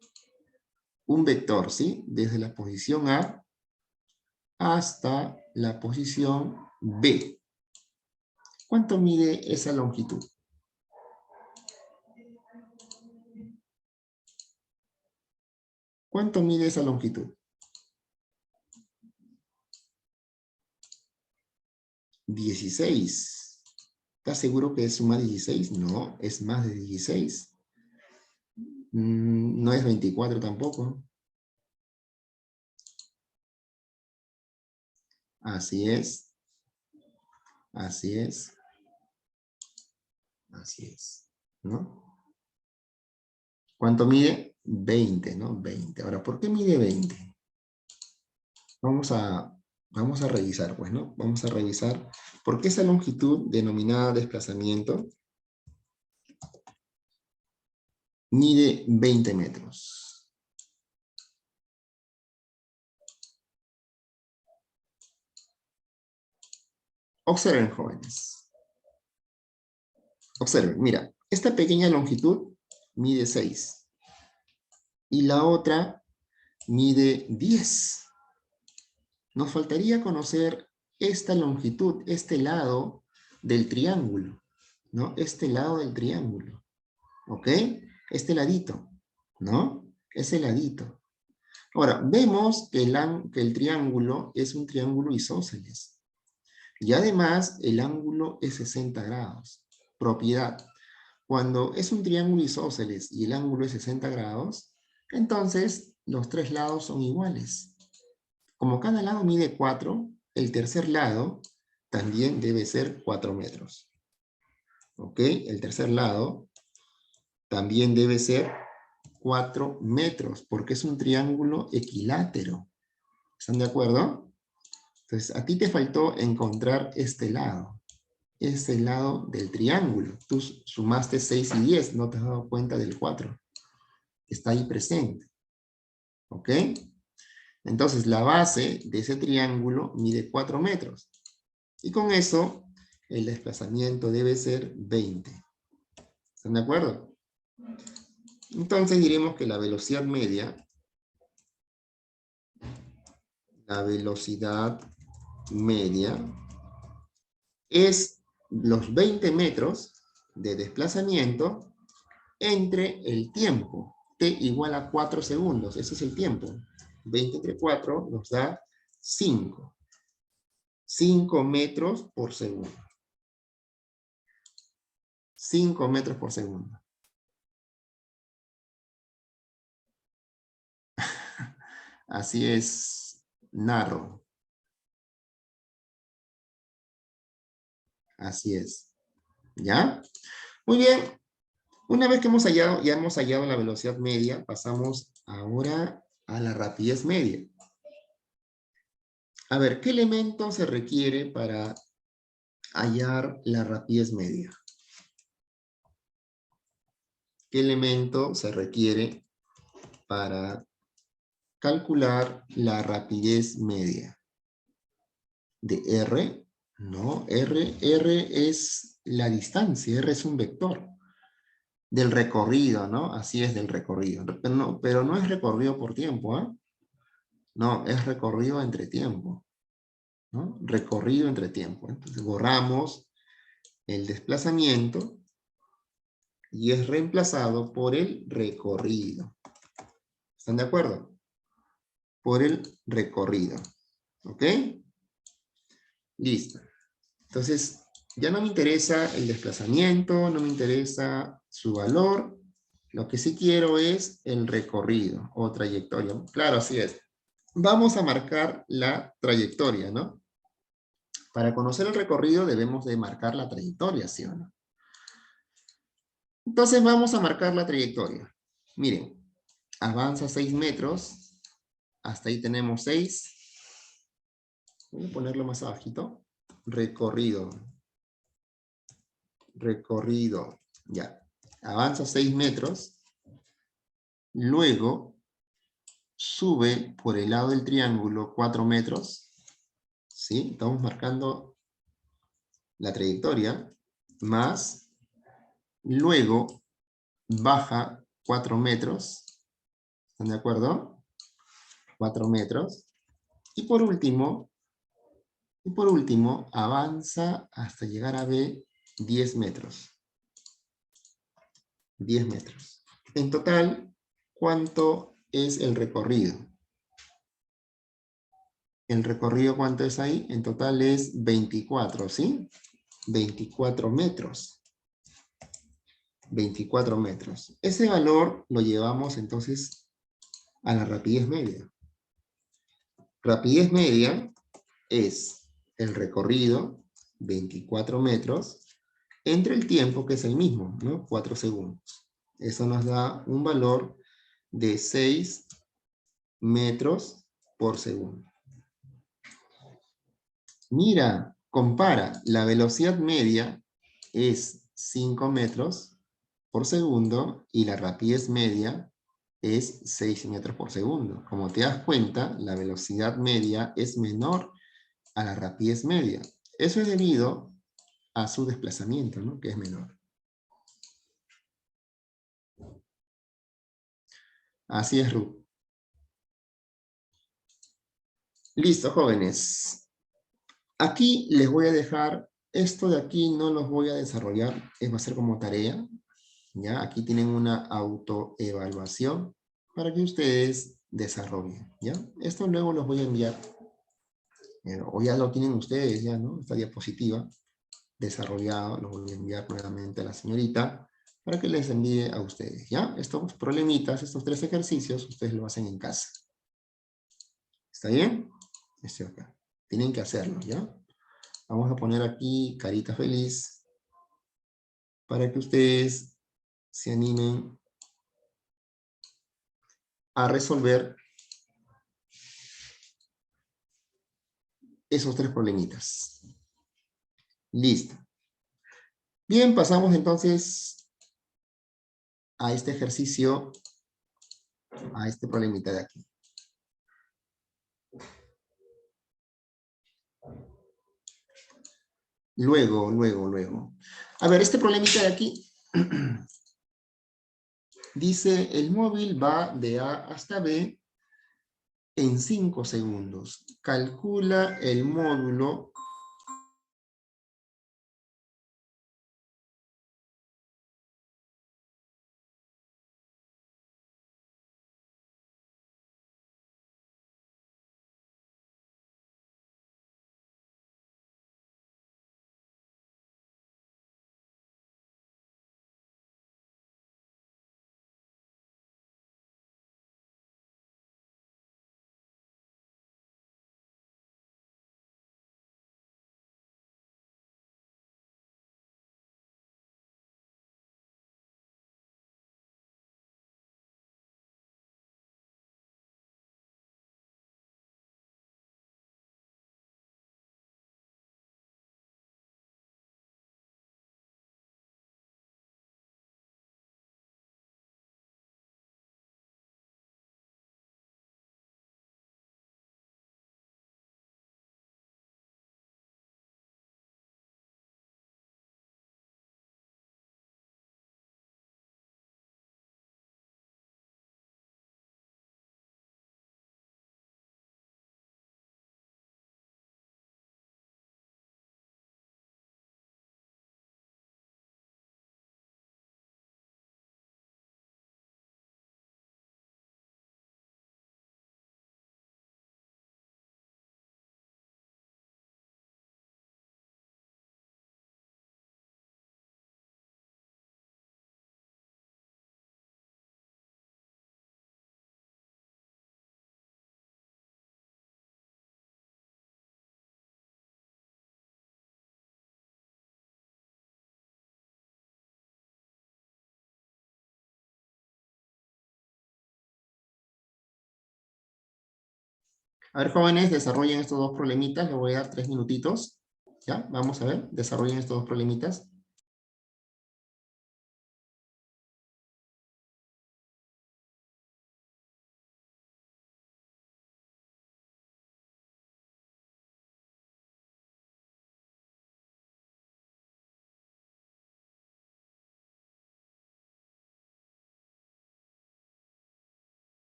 un vector, ¿sí? Desde la posición A hasta la posición B. ¿Cuánto mide esa longitud? ¿Cuánto mide esa longitud? 16. ¿Estás seguro que es más de 16? No, es más de 16. No es 24 tampoco. Así es. Así es. Así es. ¿No? ¿Cuánto mide? 20, ¿no? 20. Ahora, ¿por qué mide 20? Vamos a revisar, pues, ¿no? Vamos a revisar por qué esa longitud denominada desplazamiento mide 20 metros. Observen, jóvenes. Observen, mira, esta pequeña longitud mide 6 y la otra mide 10. Nos faltaría conocer esta longitud, este lado del triángulo, ¿no? Este lado del triángulo, ¿ok? Este ladito, ¿no? Ese ladito. Ahora, vemos que el triángulo es un triángulo isósceles. Y además, el ángulo es 60 grados. Propiedad. Cuando es un triángulo isósceles y el ángulo es 60 grados, entonces los tres lados son iguales. Como cada lado mide 4, el tercer lado también debe ser 4 metros. ¿Ok? El tercer lado también debe ser 4 metros, porque es un triángulo equilátero. ¿Están de acuerdo? Entonces, a ti te faltó encontrar este lado. Este lado del triángulo. Tú sumaste 6 y 10, no te has dado cuenta del 4. Está ahí presente. ¿Ok? Entonces, la base de ese triángulo mide 4 metros. Y con eso, el desplazamiento debe ser 20. ¿Están de acuerdo? Entonces diremos que la velocidad media es los 20 metros de desplazamiento entre el tiempo. T igual a 4 segundos. Ese es el tiempo. 20 entre 4 nos da 5. 5 metros por segundo. 5 metros por segundo. Así es, Narro. Así es. ¿Ya? Muy bien. Una vez que ya hemos hallado la velocidad media, pasamos ahora a la rapidez media. A ver, ¿qué elemento se requiere para hallar la rapidez media? ¿Qué elemento se requiere para calcular la rapidez media? ¿De R? No, R es la distancia, R es un vector. Del recorrido, ¿no? Así es, del recorrido. Pero no es recorrido por tiempo, ¿ah? No, es recorrido entre tiempo, ¿no? Recorrido entre tiempo. Entonces borramos el desplazamiento y es reemplazado por el recorrido. ¿Están de acuerdo? Por el recorrido. ¿Ok? Listo. Entonces, Ya no me interesa el desplazamiento, no me interesa su valor. Lo que sí quiero es el recorrido o trayectoria. Claro, así es. Vamos a marcar la trayectoria, ¿no? Para conocer el recorrido debemos de marcar la trayectoria, ¿sí o no? Entonces vamos a marcar la trayectoria. Miren, avanza 6 metros. Hasta ahí tenemos 6. Voy a ponerlo más abajito. Recorrido. Recorrido. Ya. Avanza 6 metros. Luego sube por el lado del triángulo 4 metros. ¿Sí? Estamos marcando la trayectoria. Más. Luego baja 4 metros. ¿Están de acuerdo? 4 metros. Y por último, avanza hasta llegar a B 10 metros. 10 metros. En total, ¿cuánto es el recorrido? ¿El recorrido cuánto es ahí? En total es 24, ¿sí? 24 metros. 24 metros. Ese valor lo llevamos entonces a la rapidez media. Rapidez media es el recorrido, 24 metros, entre el tiempo que es el mismo, ¿no? 4 segundos. Eso nos da un valor de 6 metros por segundo. Mira, compara, la velocidad media es 5 metros por segundo y la rapidez media es 6 metros por segundo. Como te das cuenta, la velocidad media es menor a la rapidez media. Eso es debido a su desplazamiento, ¿no? Que es menor. Así es, Ruth. Listo, jóvenes. Aquí les voy a dejar, esto de aquí no los voy a desarrollar, va a ser como tarea. ¿Ya? Aquí tienen una autoevaluación para que ustedes desarrollen, ¿ya? Esto luego los voy a enviar, o ya lo tienen ustedes, ya, ¿no? Esta diapositiva desarrollado, lo voy a enviar nuevamente a la señorita para que les envíe a ustedes, ¿ya? Estos problemitas, estos 3 ejercicios, ustedes lo hacen en casa. ¿Está bien? Este acá. Tienen que hacerlo, ¿ya? Vamos a poner aquí carita feliz para que ustedes se animen a resolver esos 3 problemitas. Listo. Bien, pasamos entonces a este ejercicio, a este problemita de aquí. Luego. A ver, este problemita de aquí dice, el móvil va de A hasta B en 5 segundos. Calcula el módulo A ver, jóvenes, desarrollen estos dos problemitas. Les voy a dar 3 minutitos. ¿Ya? Vamos a ver, desarrollen estos dos problemitas.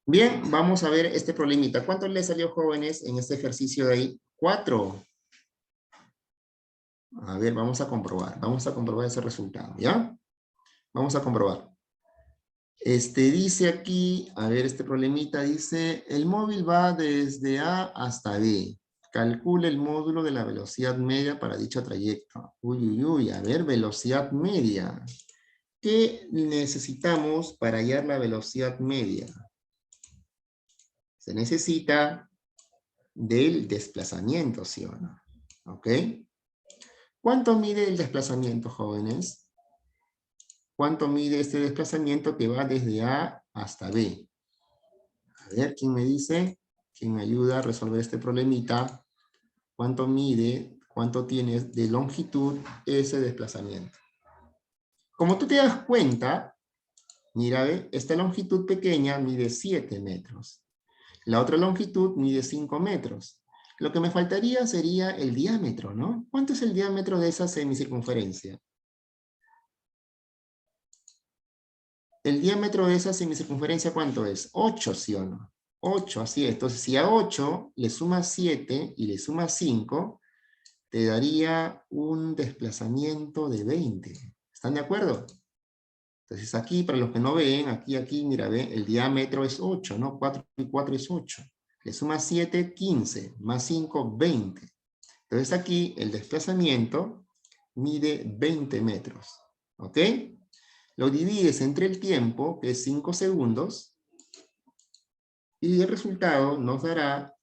Bien, vamos a ver este problemita. ¿Cuánto les salió, jóvenes, en este ejercicio de ahí? 4. A ver, vamos a comprobar. Vamos a comprobar ese resultado, ¿ya? Vamos a comprobar. Dice aquí, a ver, este problemita dice, el móvil va desde A hasta B. Calcule el módulo de la velocidad media para dicho trayecto. Uy, uy, uy, a ver, velocidad media. ¿Qué necesitamos para hallar la velocidad media? Se necesita del desplazamiento, ¿sí o no? ¿Ok? ¿Cuánto mide el desplazamiento, jóvenes? ¿Cuánto mide este desplazamiento que va desde A hasta B? A ver, ¿quién me dice? ¿Quién me ayuda a resolver este problemita? ¿Cuánto mide, cuánto tiene de longitud ese desplazamiento? Como tú te das cuenta, mira, ve, esta longitud pequeña mide 7 metros. La otra longitud mide 5 metros. Lo que me faltaría sería el diámetro, ¿no? ¿Cuánto es el diámetro de esa semicircunferencia? El diámetro de esa semicircunferencia, ¿cuánto es? 8, ¿sí o no? 8, así es. Entonces, si a 8 le sumas 7 y le sumas 5, te daría un desplazamiento de 20. ¿Están de acuerdo? Entonces aquí, para los que no ven, aquí, mira, ve, el diámetro es 8, ¿no? 4 y 4 es 8. Le sumas 7, 15, más 5, 20. Entonces aquí el desplazamiento mide 20 metros. ¿Ok? Lo divides entre el tiempo, que es 5 segundos, y el resultado nos dará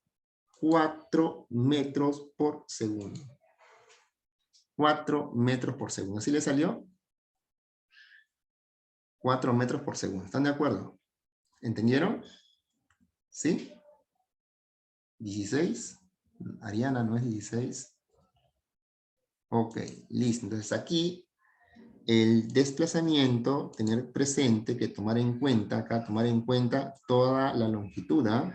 4 metros por segundo. 4 metros por segundo. ¿Así le salió? 4 metros por segundo. ¿Están de acuerdo? ¿Entendieron? ¿Sí? 16. Ariana no es 16. Ok, listo. Entonces aquí el desplazamiento, tener presente que tomar en cuenta, acá tomar en cuenta toda la longitud. ¿Ah?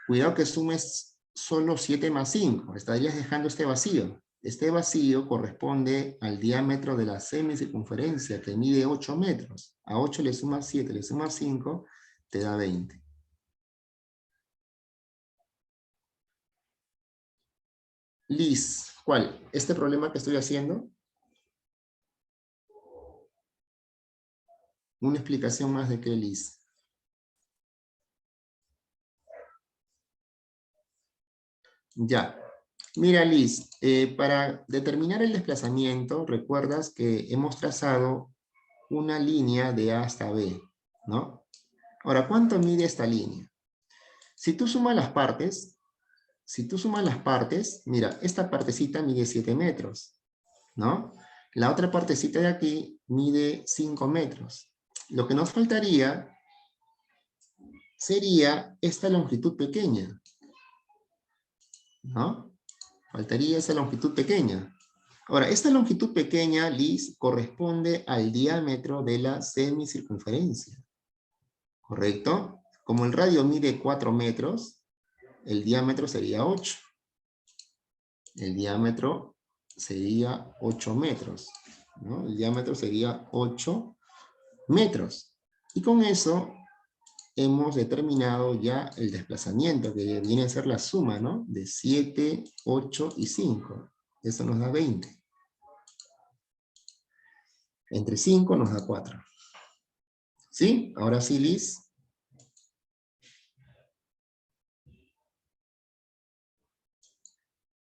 Cuidado que sumes solo 7 más 5. Estarías dejando este vacío. Este vacío corresponde al diámetro de la semicircunferencia, que mide 8 metros. A 8 le sumas 7, le sumas 5, te da 20. Liz, ¿cuál? ¿Este problema que estoy haciendo? Una explicación más de qué, Liz. Ya. Mira, Liz, para determinar el desplazamiento, recuerdas que hemos trazado una línea de A hasta B, ¿no? Ahora, ¿cuánto mide esta línea? Si tú sumas las partes, mira, esta partecita mide 7 metros, ¿no? La otra partecita de aquí mide 5 metros. Lo que nos faltaría sería esta longitud pequeña, ¿no? Faltaría esa longitud pequeña. Ahora, esta longitud pequeña, Liz, corresponde al diámetro de la semicircunferencia, ¿correcto? Como el radio mide 4 metros, el diámetro sería 8. El diámetro sería 8 metros, ¿no? El diámetro sería 8 metros. Y con eso hemos determinado ya el desplazamiento, que viene a ser la suma, ¿no? De 7, 8 y 5. Eso nos da 20. Entre 5 nos da 4. ¿Sí? Ahora sí, Liz.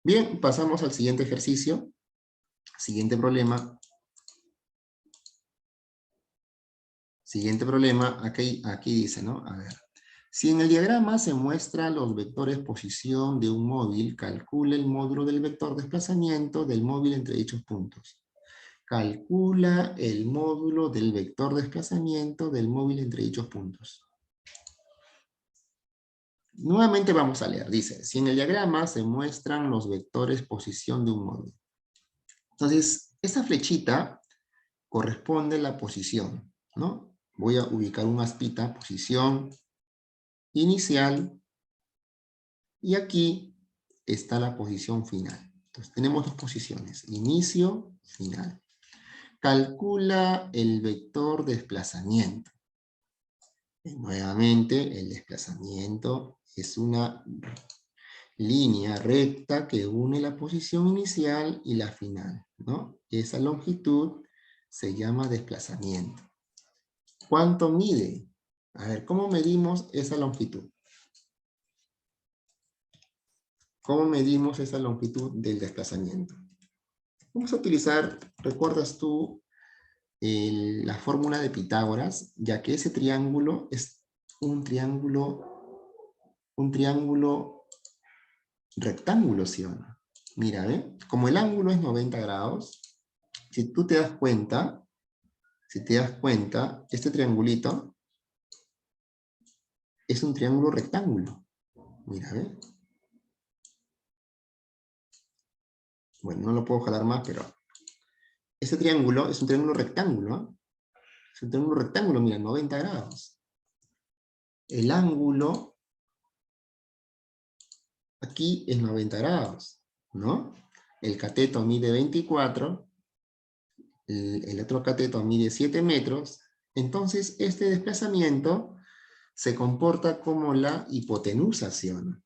Bien, pasamos al siguiente ejercicio. Siguiente problema. Siguiente problema. Aquí dice, ¿no? A ver. Si en el diagrama se muestra los vectores posición de un móvil, calcula el módulo del vector desplazamiento del móvil entre dichos puntos. Calcula el módulo del vector desplazamiento del móvil entre dichos puntos. Nuevamente vamos a leer. Dice, si en el diagrama se muestran los vectores posición de un móvil. Entonces, esta flechita corresponde a la posición, ¿no? Voy a ubicar una aspita, posición inicial, y aquí está la posición final. Entonces, tenemos dos posiciones, inicio, final. Calcula el vector desplazamiento. Nuevamente, el desplazamiento es una línea recta que une la posición inicial y la final, ¿no? Esa longitud se llama desplazamiento. ¿Cuánto mide? A ver, ¿cómo medimos esa longitud? ¿Cómo medimos esa longitud del desplazamiento? Vamos a utilizar, ¿recuerdas tú la fórmula de Pitágoras? Ya que ese triángulo es un triángulo rectángulo, ¿sí o no? Mira, ¿ve? Como el ángulo es 90 grados, si tú te das cuenta, este triangulito es un triángulo rectángulo. Mira, ¿ve? Bueno, no lo puedo jalar más, pero este triángulo es un triángulo rectángulo, ¿eh? Es un triángulo rectángulo, mira, 90 grados. El ángulo aquí es 90 grados, ¿no? El cateto mide 24, el otro cateto mide 7 metros, entonces este desplazamiento se comporta como la hipotenusa, ¿sí o no?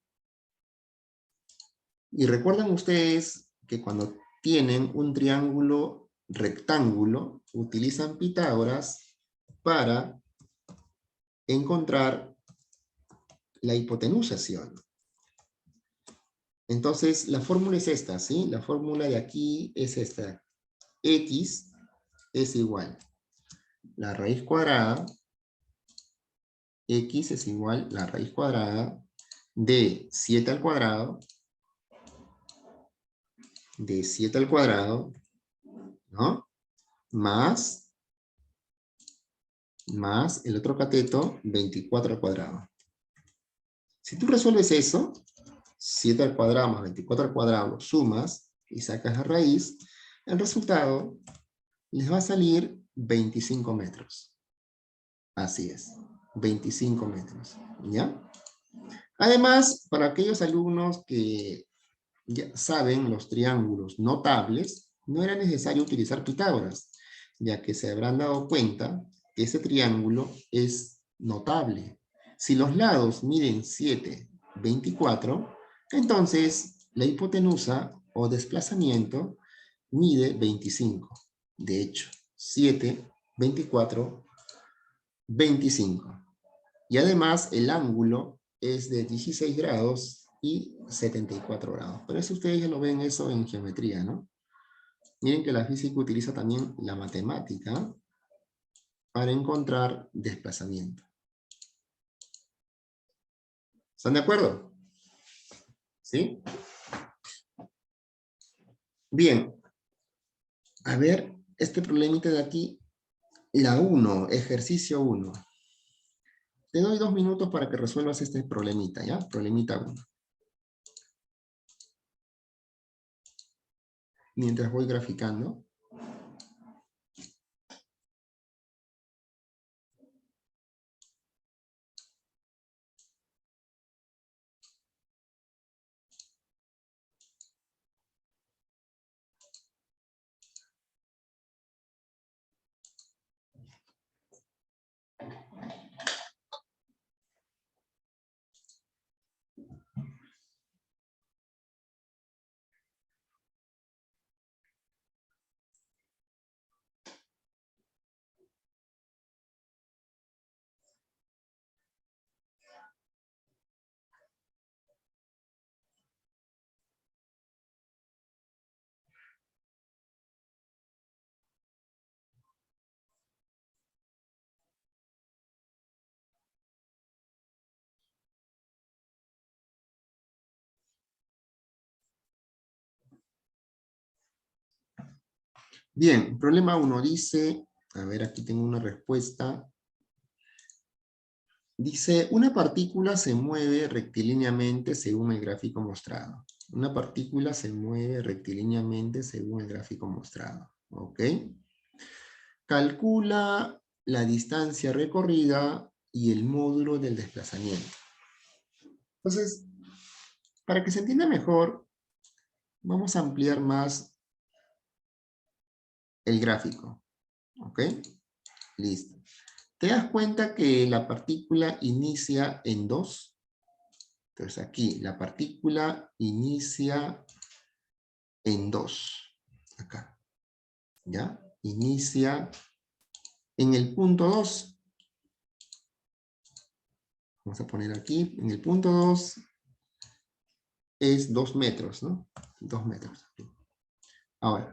Y recuerdan ustedes que cuando tienen un triángulo rectángulo, utilizan Pitágoras para encontrar la hipotenusa, ¿sí o no? Entonces, la fórmula es esta, ¿sí? La fórmula de aquí es esta. X es igual la raíz cuadrada, X es igual la raíz cuadrada de 7 al cuadrado, ¿no? Más el otro cateto, 24 al cuadrado. Si tú resuelves eso, 7 al cuadrado más 24 al cuadrado, lo sumas y sacas la raíz, el resultado les va a salir 25 metros. Así es, 25 metros, ¿ya? Además, para aquellos alumnos que ya saben los triángulos notables, no era necesario utilizar Pitágoras, ya que se habrán dado cuenta que ese triángulo es notable. Si los lados miden 7, 24, entonces la hipotenusa o desplazamiento mide 25. De hecho, 7, 24, 25. Y además el ángulo es de 16 grados y 74 grados. Pero eso ustedes ya lo ven eso en geometría, ¿no? Miren que la física utiliza también la matemática para encontrar desplazamiento. ¿Están de acuerdo? ¿Sí? Bien. A ver, este problemita de aquí, la 1, ejercicio 1. Te doy 2 minutos para que resuelvas este problemita, ¿ya? Problemita 1. Mientras voy graficando. Bien, problema 1 dice, a ver, aquí tengo una respuesta. Dice, una partícula se mueve rectilíneamente según el gráfico mostrado. Una partícula se mueve rectilíneamente según el gráfico mostrado. ¿Ok? Calcula la distancia recorrida y el módulo del desplazamiento. Entonces, para que se entienda mejor, vamos a ampliar más el gráfico. ¿Ok? Listo. ¿Te das cuenta que la partícula inicia en 2? Entonces aquí, la partícula inicia en 2. Acá. ¿Ya? Inicia en el punto 2. Vamos a poner aquí, en el punto 2 es 2 metros, ¿no? 2 metros. Ahora,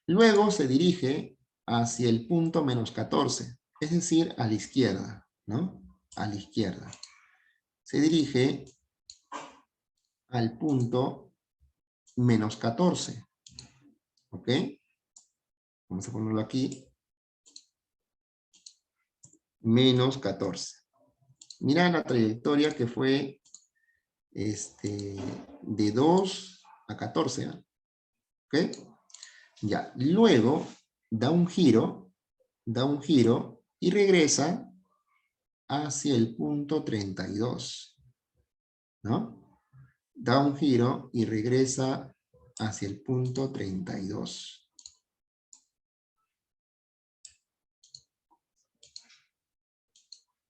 luego se dirige hacia el punto menos 14, es decir, a la izquierda, ¿no? A la izquierda. Se dirige al punto menos 14, ¿ok? Vamos a ponerlo aquí. Menos 14. Mira la trayectoria que fue de 2 a 14, ¿eh? ¿Ok? Ya, luego da un giro y regresa hacia el punto 32, ¿no? Da un giro y regresa hacia el punto 32.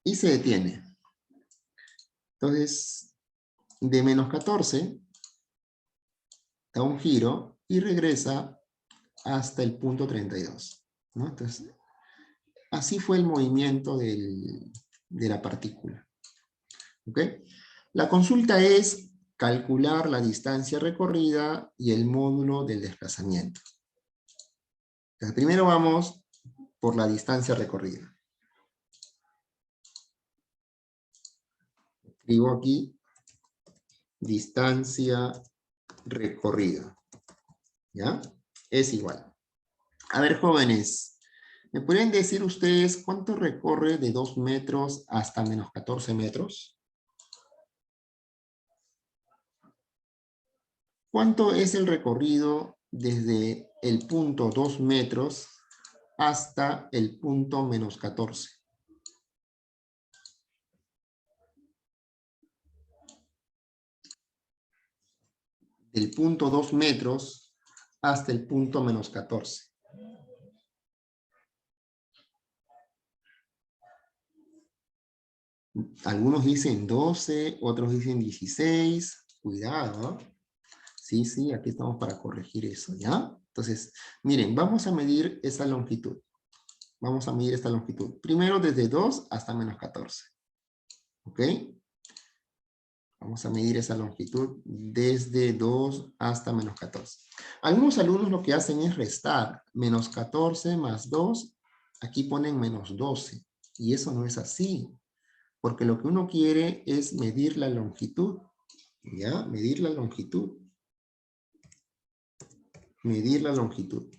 Y se detiene. Entonces, de menos 14, da un giro y regresa hasta el punto 32, ¿no? Entonces, así fue el movimiento de la partícula. ¿Ok? La consulta es calcular la distancia recorrida y el módulo del desplazamiento. Entonces, primero vamos por la distancia recorrida. Escribo aquí distancia recorrida. ¿Ya? Es igual. A ver, jóvenes, ¿me pueden decir ustedes cuánto recorre de 2 metros hasta menos 14 metros? ¿Cuánto es el recorrido desde el punto 2 metros hasta el punto menos 14? Del punto 2 metros hasta el punto menos 14. Algunos dicen 12, otros dicen 16. Cuidado, ¿no? Sí, sí, aquí estamos para corregir eso, ¿ya? Entonces, miren, vamos a medir esa longitud. Vamos a medir esta longitud. Primero desde 2 hasta menos 14. ¿Ok? Vamos a medir esa longitud desde 2 hasta menos 14. Algunos alumnos lo que hacen es restar. Menos 14 más 2. Aquí ponen menos 12. Y eso no es así. Porque lo que uno quiere es medir la longitud. ¿Ya? Medir la longitud. Medir la longitud.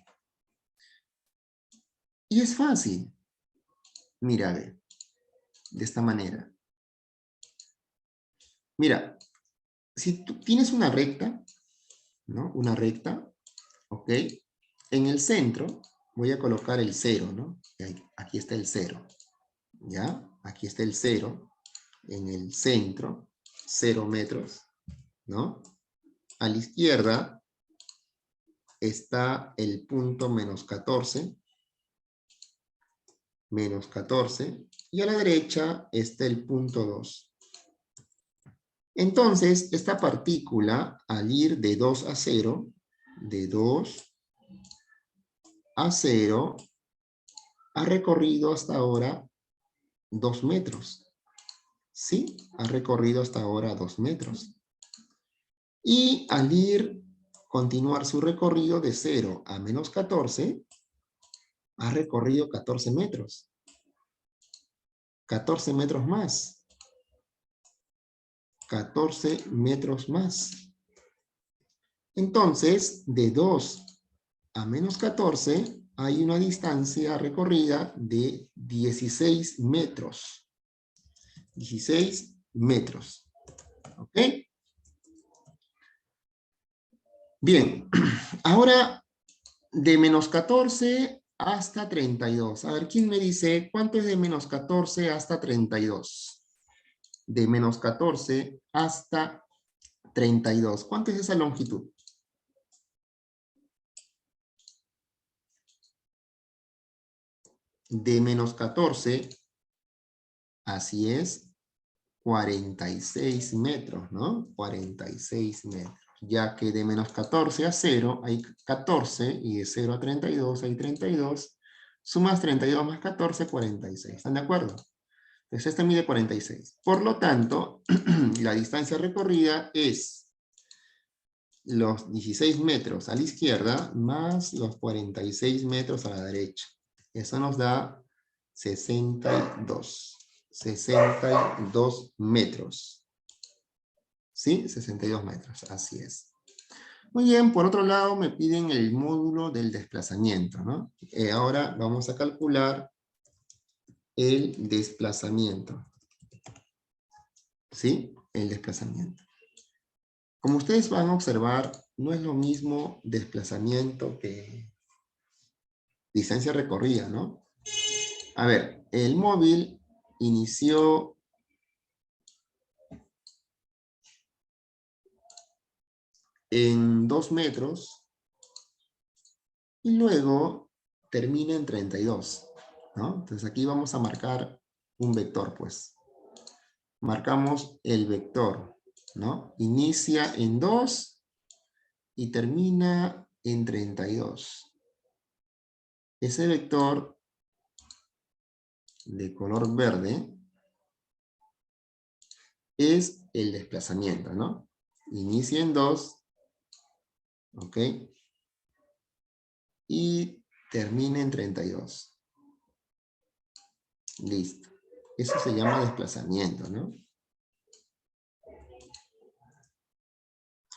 Y es fácil. Mira, ve. De esta manera. Mira, si tú tienes una recta, ¿no? Una recta, ¿ok? En el centro voy a colocar el 0, ¿no? Aquí está el 0, ¿ya? Aquí está el 0, en el centro, 0 metros, ¿no? A la izquierda está el punto menos 14, y a la derecha está el punto 2. Entonces, esta partícula, al ir de 2 a 0, de 2 a 0, ha recorrido hasta ahora 2 metros. ¿Sí? Ha recorrido hasta ahora 2 metros. Y al continuar su recorrido de 0 a menos 14, ha recorrido 14 metros. 14 metros más. 14 metros más. Entonces, de 2 a menos 14, hay una distancia recorrida de 16 metros. 16 metros. ¿Ok? Bien, ahora de menos 14 hasta 32. A ver, ¿quién me dice cuánto es de menos 14 hasta 32? De menos 14 hasta 32. ¿Cuánto es esa longitud? De menos 14, así es, 46 metros, ¿no? 46 metros. Ya que de menos 14 a 0 hay 14 y de 0 a 32 hay 32. Sumas 32 más 14, 46. ¿Están de acuerdo? Entonces este mide 46. Por lo tanto, la distancia recorrida es los 16 metros a la izquierda más los 46 metros a la derecha. Eso nos da 62. 62 metros. ¿Sí? 62 metros, así es. Muy bien, por otro lado me piden el módulo del desplazamiento, ¿no? Ahora vamos a calcular el desplazamiento. ¿Sí? El desplazamiento. Como ustedes van a observar, no es lo mismo desplazamiento que distancia recorrida, ¿no? A ver, el móvil inició en 2 metros y luego termina en 32, ¿no? Entonces aquí vamos a marcar un vector, pues. Marcamos el vector, ¿no? Inicia en 2 y termina en 32. Ese vector de color verde es el desplazamiento, ¿no? Inicia en 2, ¿ok? Y termina en 32. Listo. Eso se llama desplazamiento, ¿no?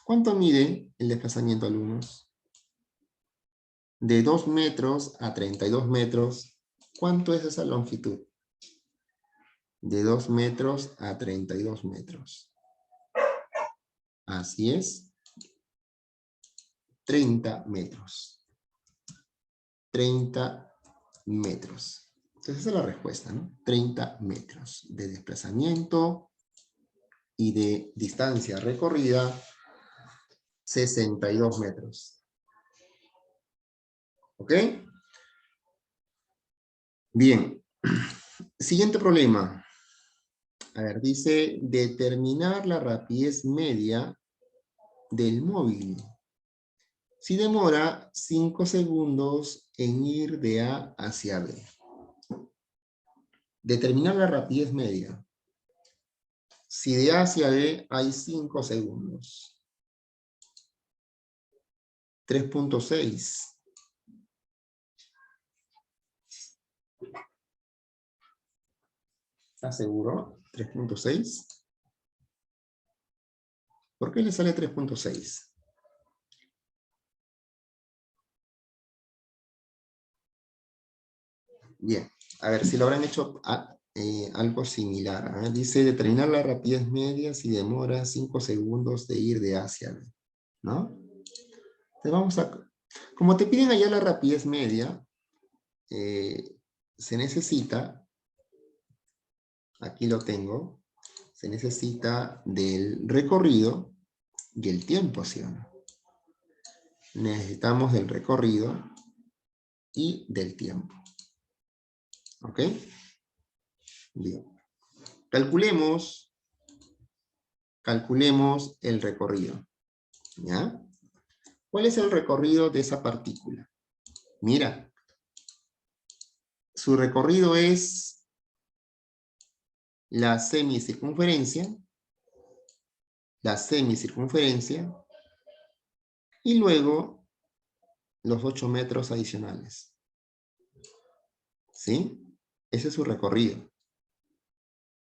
¿Cuánto mide el desplazamiento, alumnos? De 2 metros a 32 metros, ¿cuánto es esa longitud? De 2 metros a 32 metros. Así es. 30 metros. 30 metros. Entonces esa es la respuesta, ¿no? 30 metros de desplazamiento y de distancia recorrida, 62 metros. ¿Ok? Bien. Siguiente problema. A ver, dice determinar la rapidez media del móvil. Si demora 5 segundos en ir de A hacia B. Determinar la rapidez media. Si de A hacia B hay 5 segundos. 3.6. ¿Estás seguro? 3.6. ¿Por qué le sale 3.6? Bien, a ver si lo habrán hecho algo similar. Dice determinar la rapidez media si demora 5 segundos de ir de A hacia B, ¿no? Entonces vamos a... Como te piden allá la rapidez media, se necesita, aquí lo tengo, se necesita del recorrido y el tiempo, ¿sí o no? Necesitamos del recorrido y del tiempo. ¿Ok? Bien. Calculemos el recorrido. ¿Ya? ¿Cuál es el recorrido de esa partícula? Mira, su recorrido es la semicircunferencia, y luego los 8 metros adicionales. ¿Sí? Ese es su recorrido,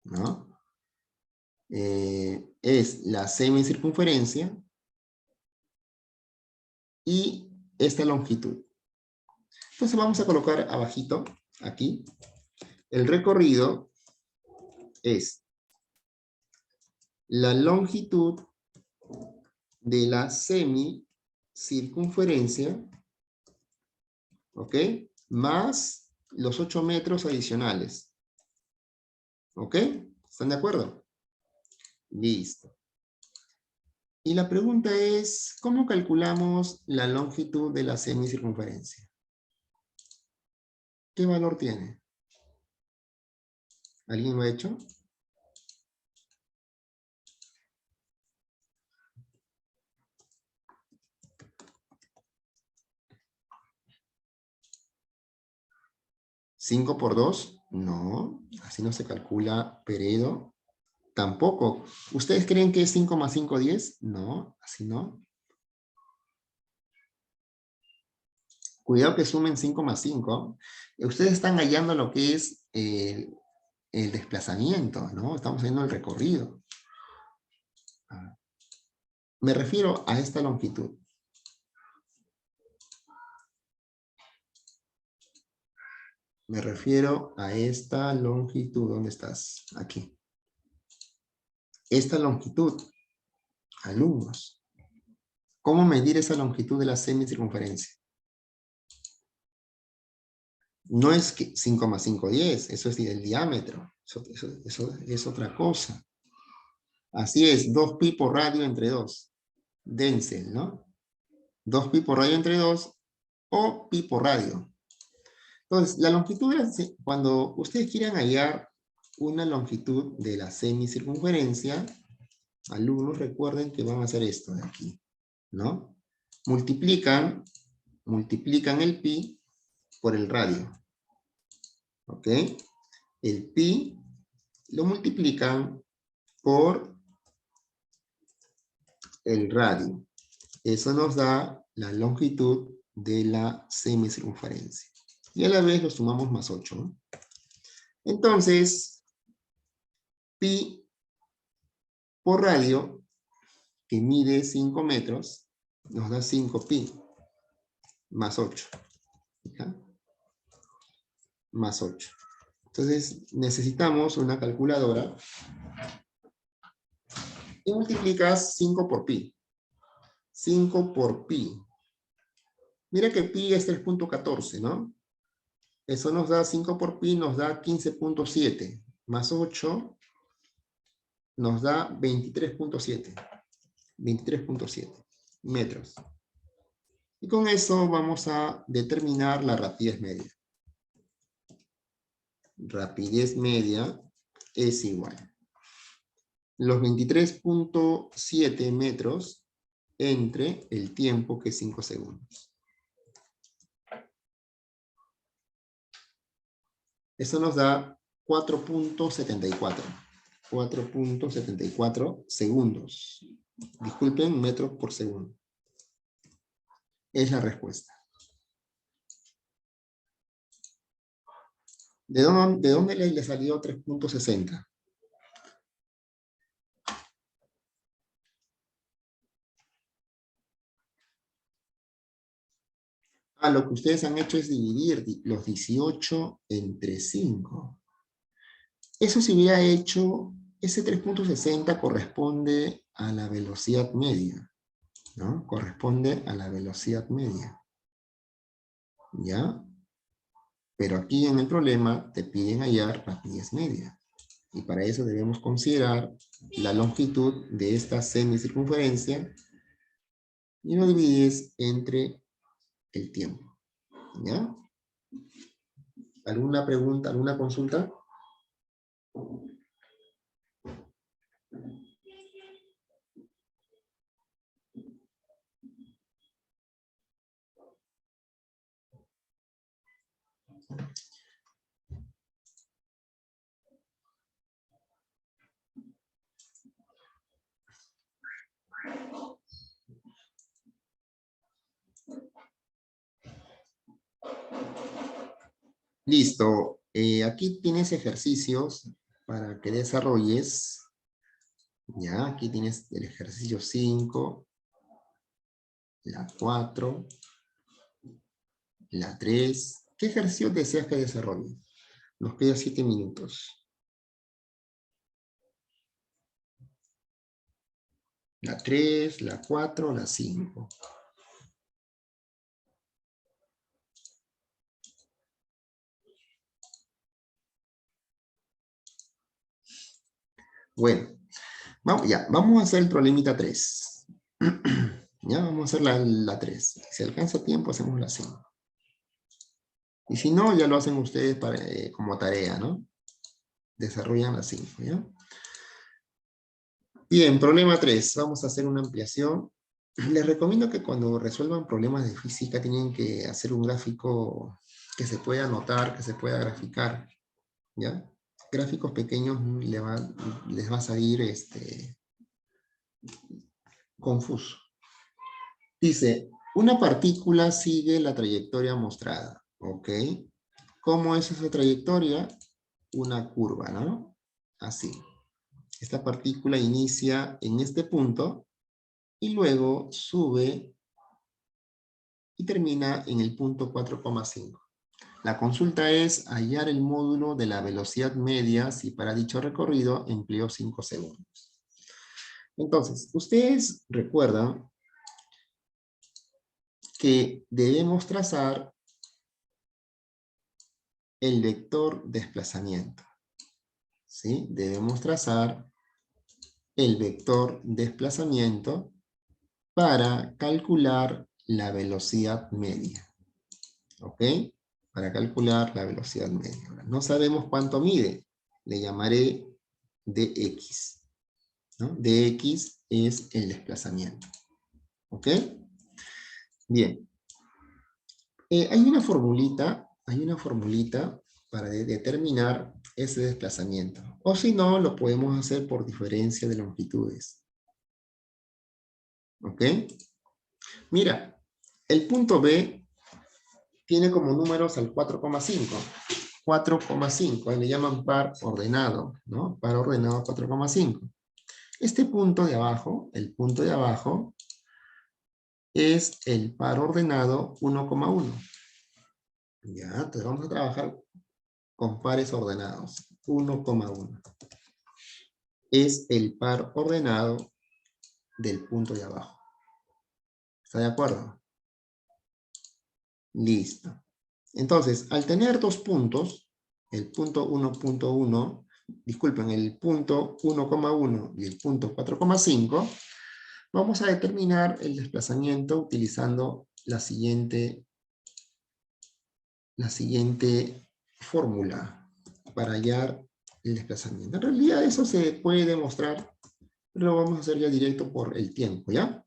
¿no? Es la semicircunferencia y esta longitud. Entonces vamos a colocar abajito, aquí, el recorrido es la longitud de la semicircunferencia, ¿ok? Más los 8 metros adicionales, ¿ok? ¿Están de acuerdo? Listo. Y la pregunta es, ¿cómo calculamos la longitud de la semicircunferencia? ¿Qué valor tiene? ¿Alguien lo ha hecho? ¿5 por 2? No, así no se calcula Peredo. Tampoco. ¿Ustedes creen que es 5 más 5, 10? No, así no. Cuidado que sumen 5 más 5. Ustedes están hallando lo que es el desplazamiento, ¿no? Estamos haciendo el recorrido. Me refiero a esta longitud. Me refiero a esta longitud. ¿Dónde estás? Aquí. Esta longitud, alumnos. ¿Cómo medir esa longitud de la semicircunferencia? No es que 5 más 5, 10. Eso es el diámetro. Eso es otra cosa. Así es, 2pi por radio entre 2. Denzel, ¿no? 2pi por radio entre 2 o pi por radio. Entonces, la longitud, cuando ustedes quieran hallar una longitud de la semicircunferencia, alumnos recuerden que van a hacer esto de aquí, ¿no? Multiplican el pi por el radio, ¿ok? El pi lo multiplican por el radio. Eso nos da la longitud de la semicircunferencia. Y a la vez lo sumamos más 8, ¿no? Entonces, pi por radio, que mide 5 metros, nos da 5pi más 8. ¿Ya? Más 8. Entonces, necesitamos una calculadora y multiplicas 5 por pi. 5 por pi. Mira que pi es 3.14, ¿no? Eso nos da 5 por pi, nos da 15.7. Más 8 nos da 23.7. 23.7 metros. Y con eso vamos a determinar la rapidez media. Rapidez media es igual. Los 23.7 metros entre el tiempo que es 5 segundos. Eso nos da 4.74. 4.74 segundos. Disculpen, metros por segundo. Es la respuesta. ¿De dónde le salió 3.60? Lo que ustedes han hecho es dividir los 18 entre 5. Eso se hubiera hecho, ese 3.60 corresponde a la velocidad media, ¿no? Corresponde a la velocidad media. ¿Ya? Pero aquí en el problema te piden hallar rapidez media. Y para eso debemos considerar la longitud de esta semicircunferencia y lo divides entre el tiempo. ¿Ya? ¿Alguna pregunta, alguna consulta? Listo. Aquí tienes ejercicios para que desarrolles. Ya, aquí tienes el ejercicio 5, la 4 la 3. ¿Qué ejercicio deseas que desarrolle? Nos quedan 7 minutos. La 3, la 4, la 5. Bueno, vamos a hacer el problemita 3. Ya, vamos a hacer la 3. Si alcanza tiempo, hacemos la 5. Y si no, ya lo hacen ustedes como tarea, ¿no? Desarrollan la 5, ¿ya? Bien, problema 3. Vamos a hacer una ampliación. Les recomiendo que cuando resuelvan problemas de física tienen que hacer un gráfico que se pueda anotar, que se pueda graficar, ¿ya? Gráficos pequeños les va a salir confuso. Dice, una partícula sigue la trayectoria mostrada, ¿ok? ¿Cómo es esa trayectoria? Una curva, ¿no? Así. Esta partícula inicia en este punto y luego sube y termina en el punto 4,5. La consulta es hallar el módulo de la velocidad media si para dicho recorrido empleó 5 segundos. Entonces, ustedes recuerdan que debemos trazar el vector desplazamiento. ¿Sí? Debemos trazar el vector desplazamiento para calcular la velocidad media. ¿Ok? Para calcular la velocidad media. Ahora, no sabemos cuánto mide. Le llamaré dx. ¿No? Dx es el desplazamiento. ¿Ok? Bien. Hay una formulita para determinar ese desplazamiento. O si no, lo podemos hacer por diferencia de longitudes. ¿Ok? Mira, el punto B tiene como números al 4,5. 4,5, le llaman par ordenado, ¿no? Par ordenado 4,5. Este punto de abajo, el punto de abajo, es el par ordenado 1,1. Ya, entonces vamos a trabajar con pares ordenados. 1,1. Es el par ordenado del punto de abajo. ¿Está de acuerdo? Listo. Entonces, al tener dos puntos, el punto 1.1, disculpen, el punto 1,1 y el punto 4,5, vamos a determinar el desplazamiento utilizando la siguiente fórmula para hallar el desplazamiento. En realidad eso se puede demostrar, pero lo vamos a hacer ya directo por el tiempo, ¿ya?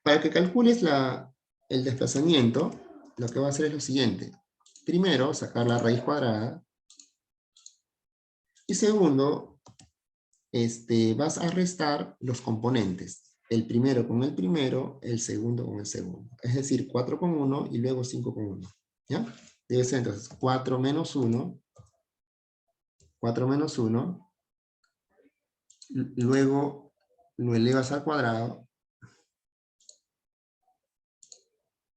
Para que calcules el desplazamiento, lo que va a hacer es lo siguiente. Primero, sacar la raíz cuadrada. Y segundo, vas a restar los componentes. El primero con el primero, el segundo con el segundo. Es decir, 4 con 1 y luego 5 con 1. ¿Ya? Debe ser entonces 4 menos 1. 4 menos 1. Luego lo elevas al cuadrado.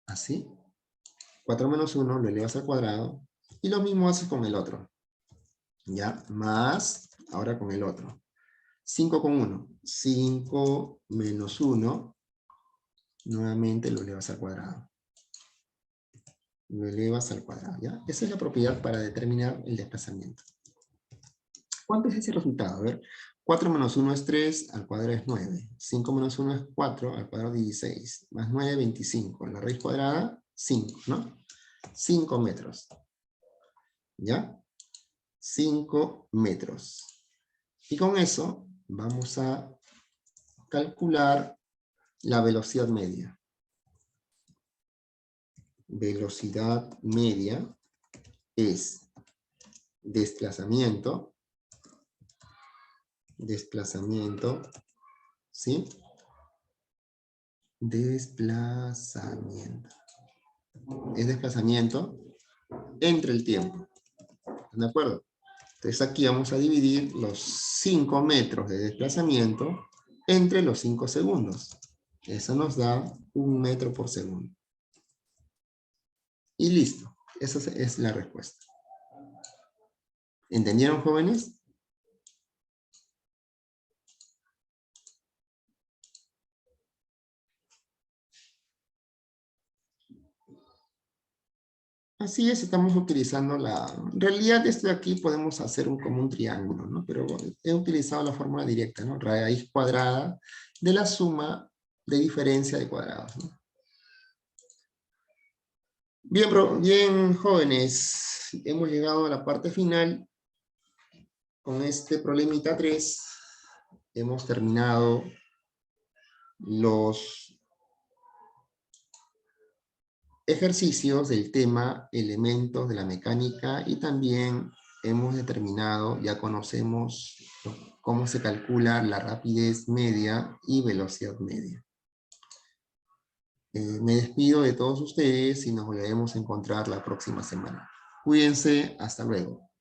Así. 4 menos 1 lo elevas al cuadrado. Y lo mismo haces con el otro. ¿Ya? Más, ahora con el otro. 5 con 1. 5 menos 1. Nuevamente lo elevas al cuadrado. Lo elevas al cuadrado, ¿ya? Esa es la propiedad para determinar el desplazamiento. ¿Cuánto es ese resultado? A ver, 4 menos 1 es 3, al cuadrado es 9. 5 menos 1 es 4, al cuadrado 16. Más 9, 25. La raíz cuadrada, 5, ¿no? 5 metros. ¿Ya? 5 metros. Y con eso vamos a calcular la velocidad media. Velocidad media es desplazamiento, ¿sí? Desplazamiento. Es desplazamiento entre el tiempo. ¿Están de acuerdo? Entonces aquí vamos a dividir los 5 metros de desplazamiento entre los 5 segundos. Eso nos da 1 metro por segundo. Y listo. Esa es la respuesta. ¿Entendieron, jóvenes? Así es, estamos utilizando en realidad esto de aquí podemos hacer como un triángulo, ¿no? Pero he utilizado la fórmula directa, ¿no? Raíz cuadrada de la suma de diferencia de cuadrados, ¿no? Bien, bien, jóvenes, hemos llegado a la parte final. Con este problemita 3 hemos terminado los ejercicios del tema elementos de la mecánica y también hemos determinado, ya conocemos cómo se calcula la rapidez media y velocidad media. Me despido de todos ustedes y nos volveremos a encontrar la próxima semana. Cuídense, hasta luego.